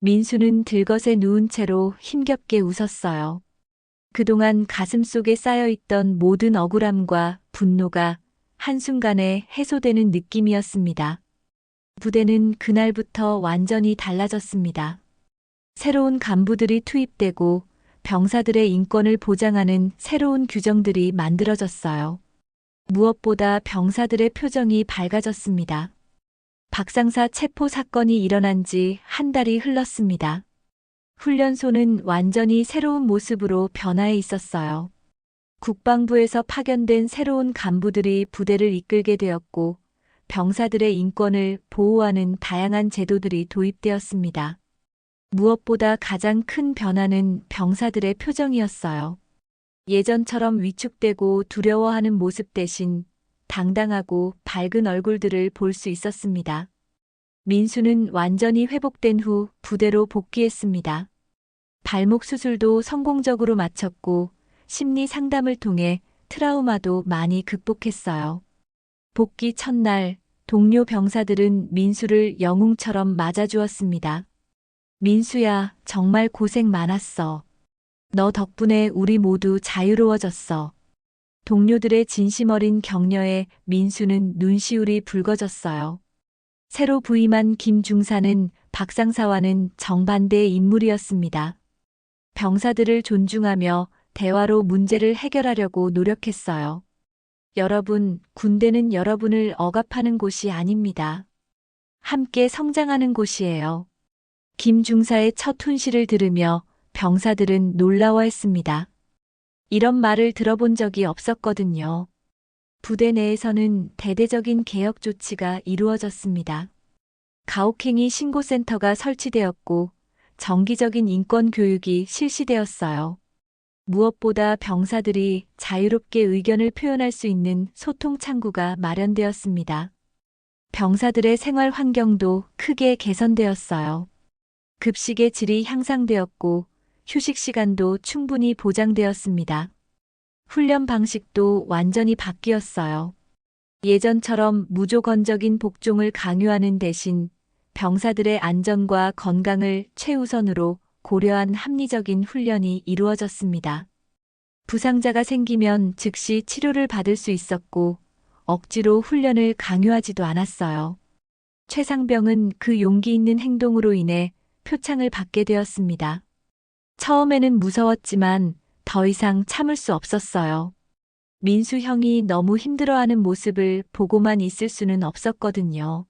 민수는 들것에 누운 채로 힘겹게 웃었어요. 그동안 가슴속에 쌓여있던 모든 억울함과 분노가 한순간에 해소되는 느낌이었습니다. 부대는 그날부터 완전히 달라졌습니다. 새로운 간부들이 투입되고 병사들의 인권을 보장하는 새로운 규정들이 만들어졌어요. 무엇보다 병사들의 표정이 밝아졌습니다. 박상사 체포 사건이 일어난 지 한 달이 흘렀습니다. 훈련소는 완전히 새로운 모습으로 변화해 있었어요. 국방부에서 파견된 새로운 간부들이 부대를 이끌게 되었고 병사들의 인권을 보호하는 다양한 제도들이 도입되었습니다. 무엇보다 가장 큰 변화는 병사들의 표정이었어요. 예전처럼 위축되고 두려워하는 모습 대신 당당하고 밝은 얼굴들을 볼 수 있었습니다. 민수는 완전히 회복된 후 부대로 복귀했습니다. 발목 수술도 성공적으로 마쳤고 심리 상담을 통해 트라우마도 많이 극복했어요. 복귀 첫날 동료 병사들은 민수를 영웅처럼 맞아주었습니다. 민수야, 정말 고생 많았어. 너 덕분에 우리 모두 자유로워졌어. 동료들의 진심 어린 격려에 민수는 눈시울이 붉어졌어요. 새로 부임한 김 중사는 박상사와는 정반대의 인물이었습니다. 병사들을 존중하며 대화로 문제를 해결하려고 노력했어요. 여러분, 군대는 여러분을 억압하는 곳이 아닙니다. 함께 성장하는 곳이에요. 김 중사의 첫 훈시를 들으며 병사들은 놀라워했습니다. 이런 말을 들어본 적이 없었거든요. 부대 내에서는 대대적인 개혁 조치가 이루어졌습니다. 가혹행위 신고센터가 설치되었고 정기적인 인권 교육이 실시되었어요. 무엇보다 병사들이 자유롭게 의견을 표현할 수 있는 소통 창구가 마련되었습니다. 병사들의 생활 환경도 크게 개선되었어요. 급식의 질이 향상되었고 휴식 시간도 충분히 보장되었습니다. 훈련 방식도 완전히 바뀌었어요. 예전처럼 무조건적인 복종을 강요하는 대신 병사들의 안전과 건강을 최우선으로 고려한 합리적인 훈련이 이루어졌습니다. 부상자가 생기면 즉시 치료를 받을 수 있었고 억지로 훈련을 강요하지도 않았어요. 최상병은 그 용기 있는 행동으로 인해 표창을 받게 되었습니다. 처음에는 무서웠지만 더 이상 참을 수 없었어요. 민수 형이 너무 힘들어하는 모습을 보고만 있을 수는 없었거든요.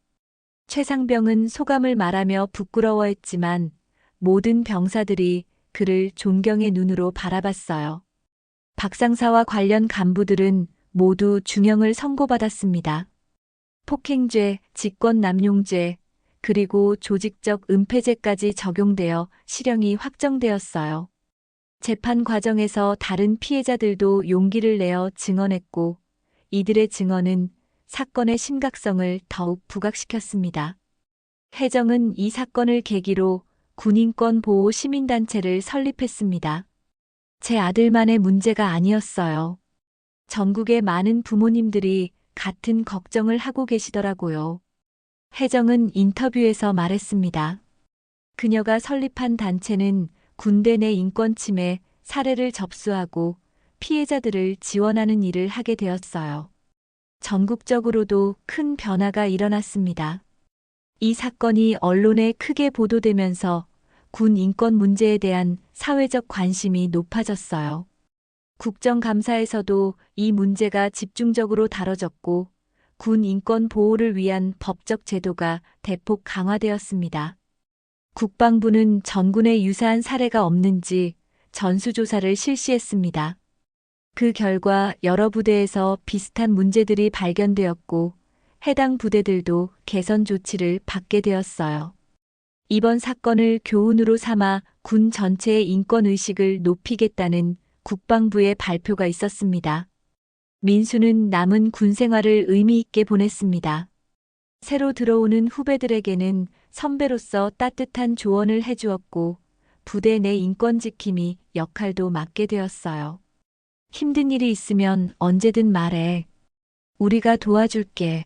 최상병은 소감을 말하며 부끄러워했지만 모든 병사들이 그를 존경의 눈으로 바라봤어요. 박상사와 관련 간부들은 모두 중형을 선고받았습니다. 폭행죄, 직권남용죄, 그리고 조직적 은폐죄까지 적용되어 실형이 확정되었어요. 재판 과정에서 다른 피해자들도 용기를 내어 증언했고 이들의 증언은 사건의 심각성을 더욱 부각시켰습니다. 해정은 이 사건을 계기로 군인권 보호 시민단체를 설립했습니다. 제 아들만의 문제가 아니었어요. 전국의 많은 부모님들이 같은 걱정을 하고 계시더라고요. 해정은 인터뷰에서 말했습니다. 그녀가 설립한 단체는 군대 내 인권 침해 사례를 접수하고 피해자들을 지원하는 일을 하게 되었어요. 전국적으로도 큰 변화가 일어났습니다. 이 사건이 언론에 크게 보도되면서 군 인권 문제에 대한 사회적 관심이 높아졌어요. 국정감사에서도 이 문제가 집중적으로 다뤄졌고 군 인권 보호를 위한 법적 제도가 대폭 강화되었습니다. 국방부는 전군에 유사한 사례가 없는지 전수조사를 실시했습니다. 그 결과 여러 부대에서 비슷한 문제들이 발견되었고 해당 부대들도 개선 조치를 받게 되었어요. 이번 사건을 교훈으로 삼아 군 전체의 인권의식을 높이겠다는 국방부의 발표가 있었습니다. 민수는 남은 군 생활을 의미 있게 보냈습니다. 새로 들어오는 후배들에게는 선배로서 따뜻한 조언을 해주었고 부대 내 인권 지킴이 역할도 맡게 되었어요. 힘든 일이 있으면 언제든 말해. 우리가 도와줄게.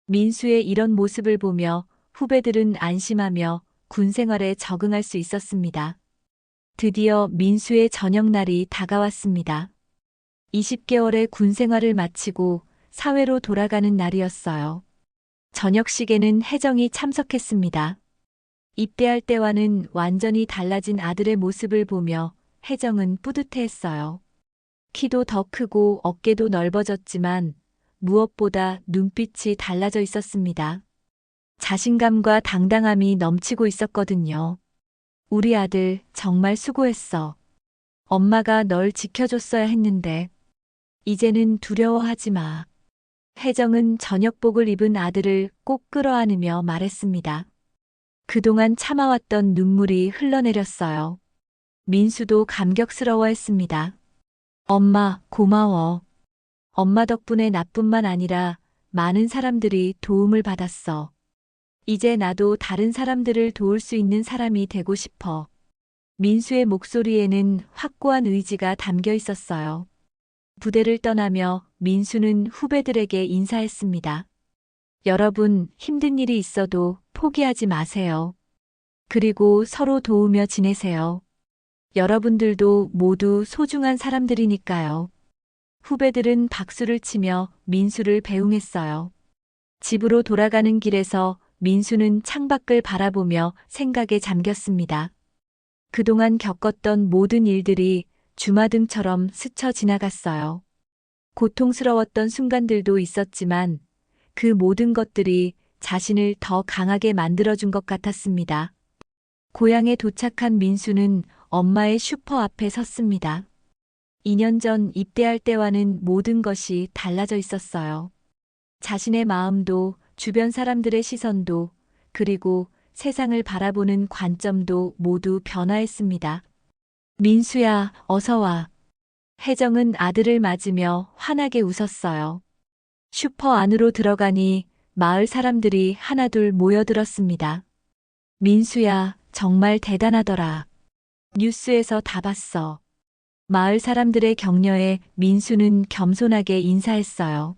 민수의 이런 모습을 보며 후배들은 안심하며 군 생활에 적응할 수 있었습니다. 드디어 민수의 저녁날이 다가왔습니다. 20개월의 군 생활을 마치고 사회로 돌아가는 날이었어요. 저녁식에는 해정이 참석했습니다. 입대할 때와는 완전히 달라진 아들의 모습을 보며 해정은 뿌듯해했어요. 키도 더 크고 어깨도 넓어졌지만 무엇보다 눈빛이 달라져 있었습니다. 자신감과 당당함이 넘치고 있었거든요. 우리 아들 정말 수고했어. 엄마가 널 지켜줬어야 했는데 이제는 두려워하지 마. 해정은 저녁복을 입은 아들을 꼭 끌어안으며 말했습니다. 그동안 참아왔던 눈물이 흘러내렸어요. 민수도 감격스러워했습니다. 엄마, 고마워. 엄마 덕분에 나뿐만 아니라 많은 사람들이 도움을 받았어. 이제 나도 다른 사람들을 도울 수 있는 사람이 되고 싶어. 민수의 목소리에는 확고한 의지가 담겨 있었어요. 부대를 떠나며 민수는 후배들에게 인사했습니다. 여러분, 힘든 일이 있어도 포기하지 마세요. 그리고 서로 도우며 지내세요. 여러분들도 모두 소중한 사람들이니까요. 후배들은 박수를 치며 민수를 배웅했어요. 집으로 돌아가는 길에서 민수는 창밖을 바라보며 생각에 잠겼습니다. 그동안 겪었던 모든 일들이 주마등처럼 스쳐 지나갔어요. 고통스러웠던 순간들도 있었지만 그 모든 것들이 자신을 더 강하게 만들어준 것 같았습니다. 고향에 도착한 민수는 엄마의 슈퍼 앞에 섰습니다. 2년 전 입대할 때와는 모든 것이 달라져 있었어요. 자신의 마음도 주변 사람들의 시선도 그리고 세상을 바라보는 관점도 모두 변화했습니다. 민수야, 어서 와. 혜정은 아들을 맞으며 환하게 웃었어요. 슈퍼 안으로 들어가니 마을 사람들이 하나둘 모여들었습니다. 민수야, 정말 대단하더라. 뉴스에서 다 봤어. 마을 사람들의 격려에 민수는 겸손하게 인사했어요.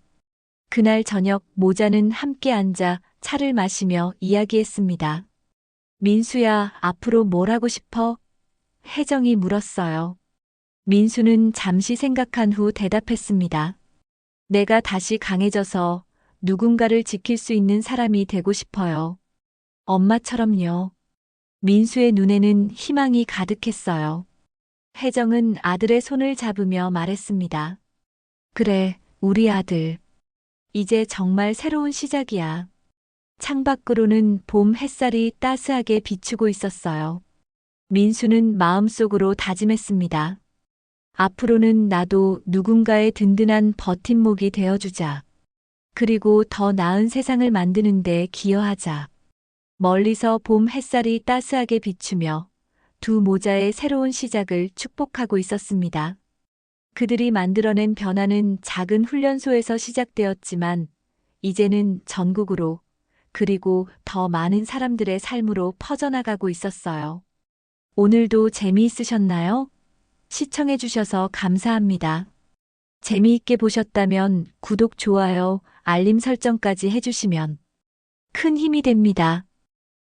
그날 저녁 모자는 함께 앉아 차를 마시며 이야기했습니다. 민수야, 앞으로 뭘 하고 싶어? 혜정이 물었어요. 민수는 잠시 생각한 후 대답했습니다. 내가 다시 강해져서 누군가를 지킬 수 있는 사람이 되고 싶어요. 엄마처럼요. 민수의 눈에는 희망이 가득했어요. 혜정은 아들의 손을 잡으며 말했습니다. 그래, 우리 아들. 이제 정말 새로운 시작이야. 창밖으로는 봄 햇살이 따스하게 비추고 있었어요. 민수는 마음속으로 다짐했습니다. 앞으로는 나도 누군가의 든든한 버팀목이 되어주자. 그리고 더 나은 세상을 만드는 데 기여하자. 멀리서 봄 햇살이 따스하게 비추며 두 모자의 새로운 시작을 축복하고 있었습니다. 그들이 만들어낸 변화는 작은 훈련소에서 시작되었지만 이제는 전국으로 그리고 더 많은 사람들의 삶으로 퍼져나가고 있었어요. 오늘도 재미있으셨나요? 시청해주셔서 감사합니다. 재미있게 보셨다면 구독, 좋아요, 알림 설정까지 해주시면 큰 힘이 됩니다.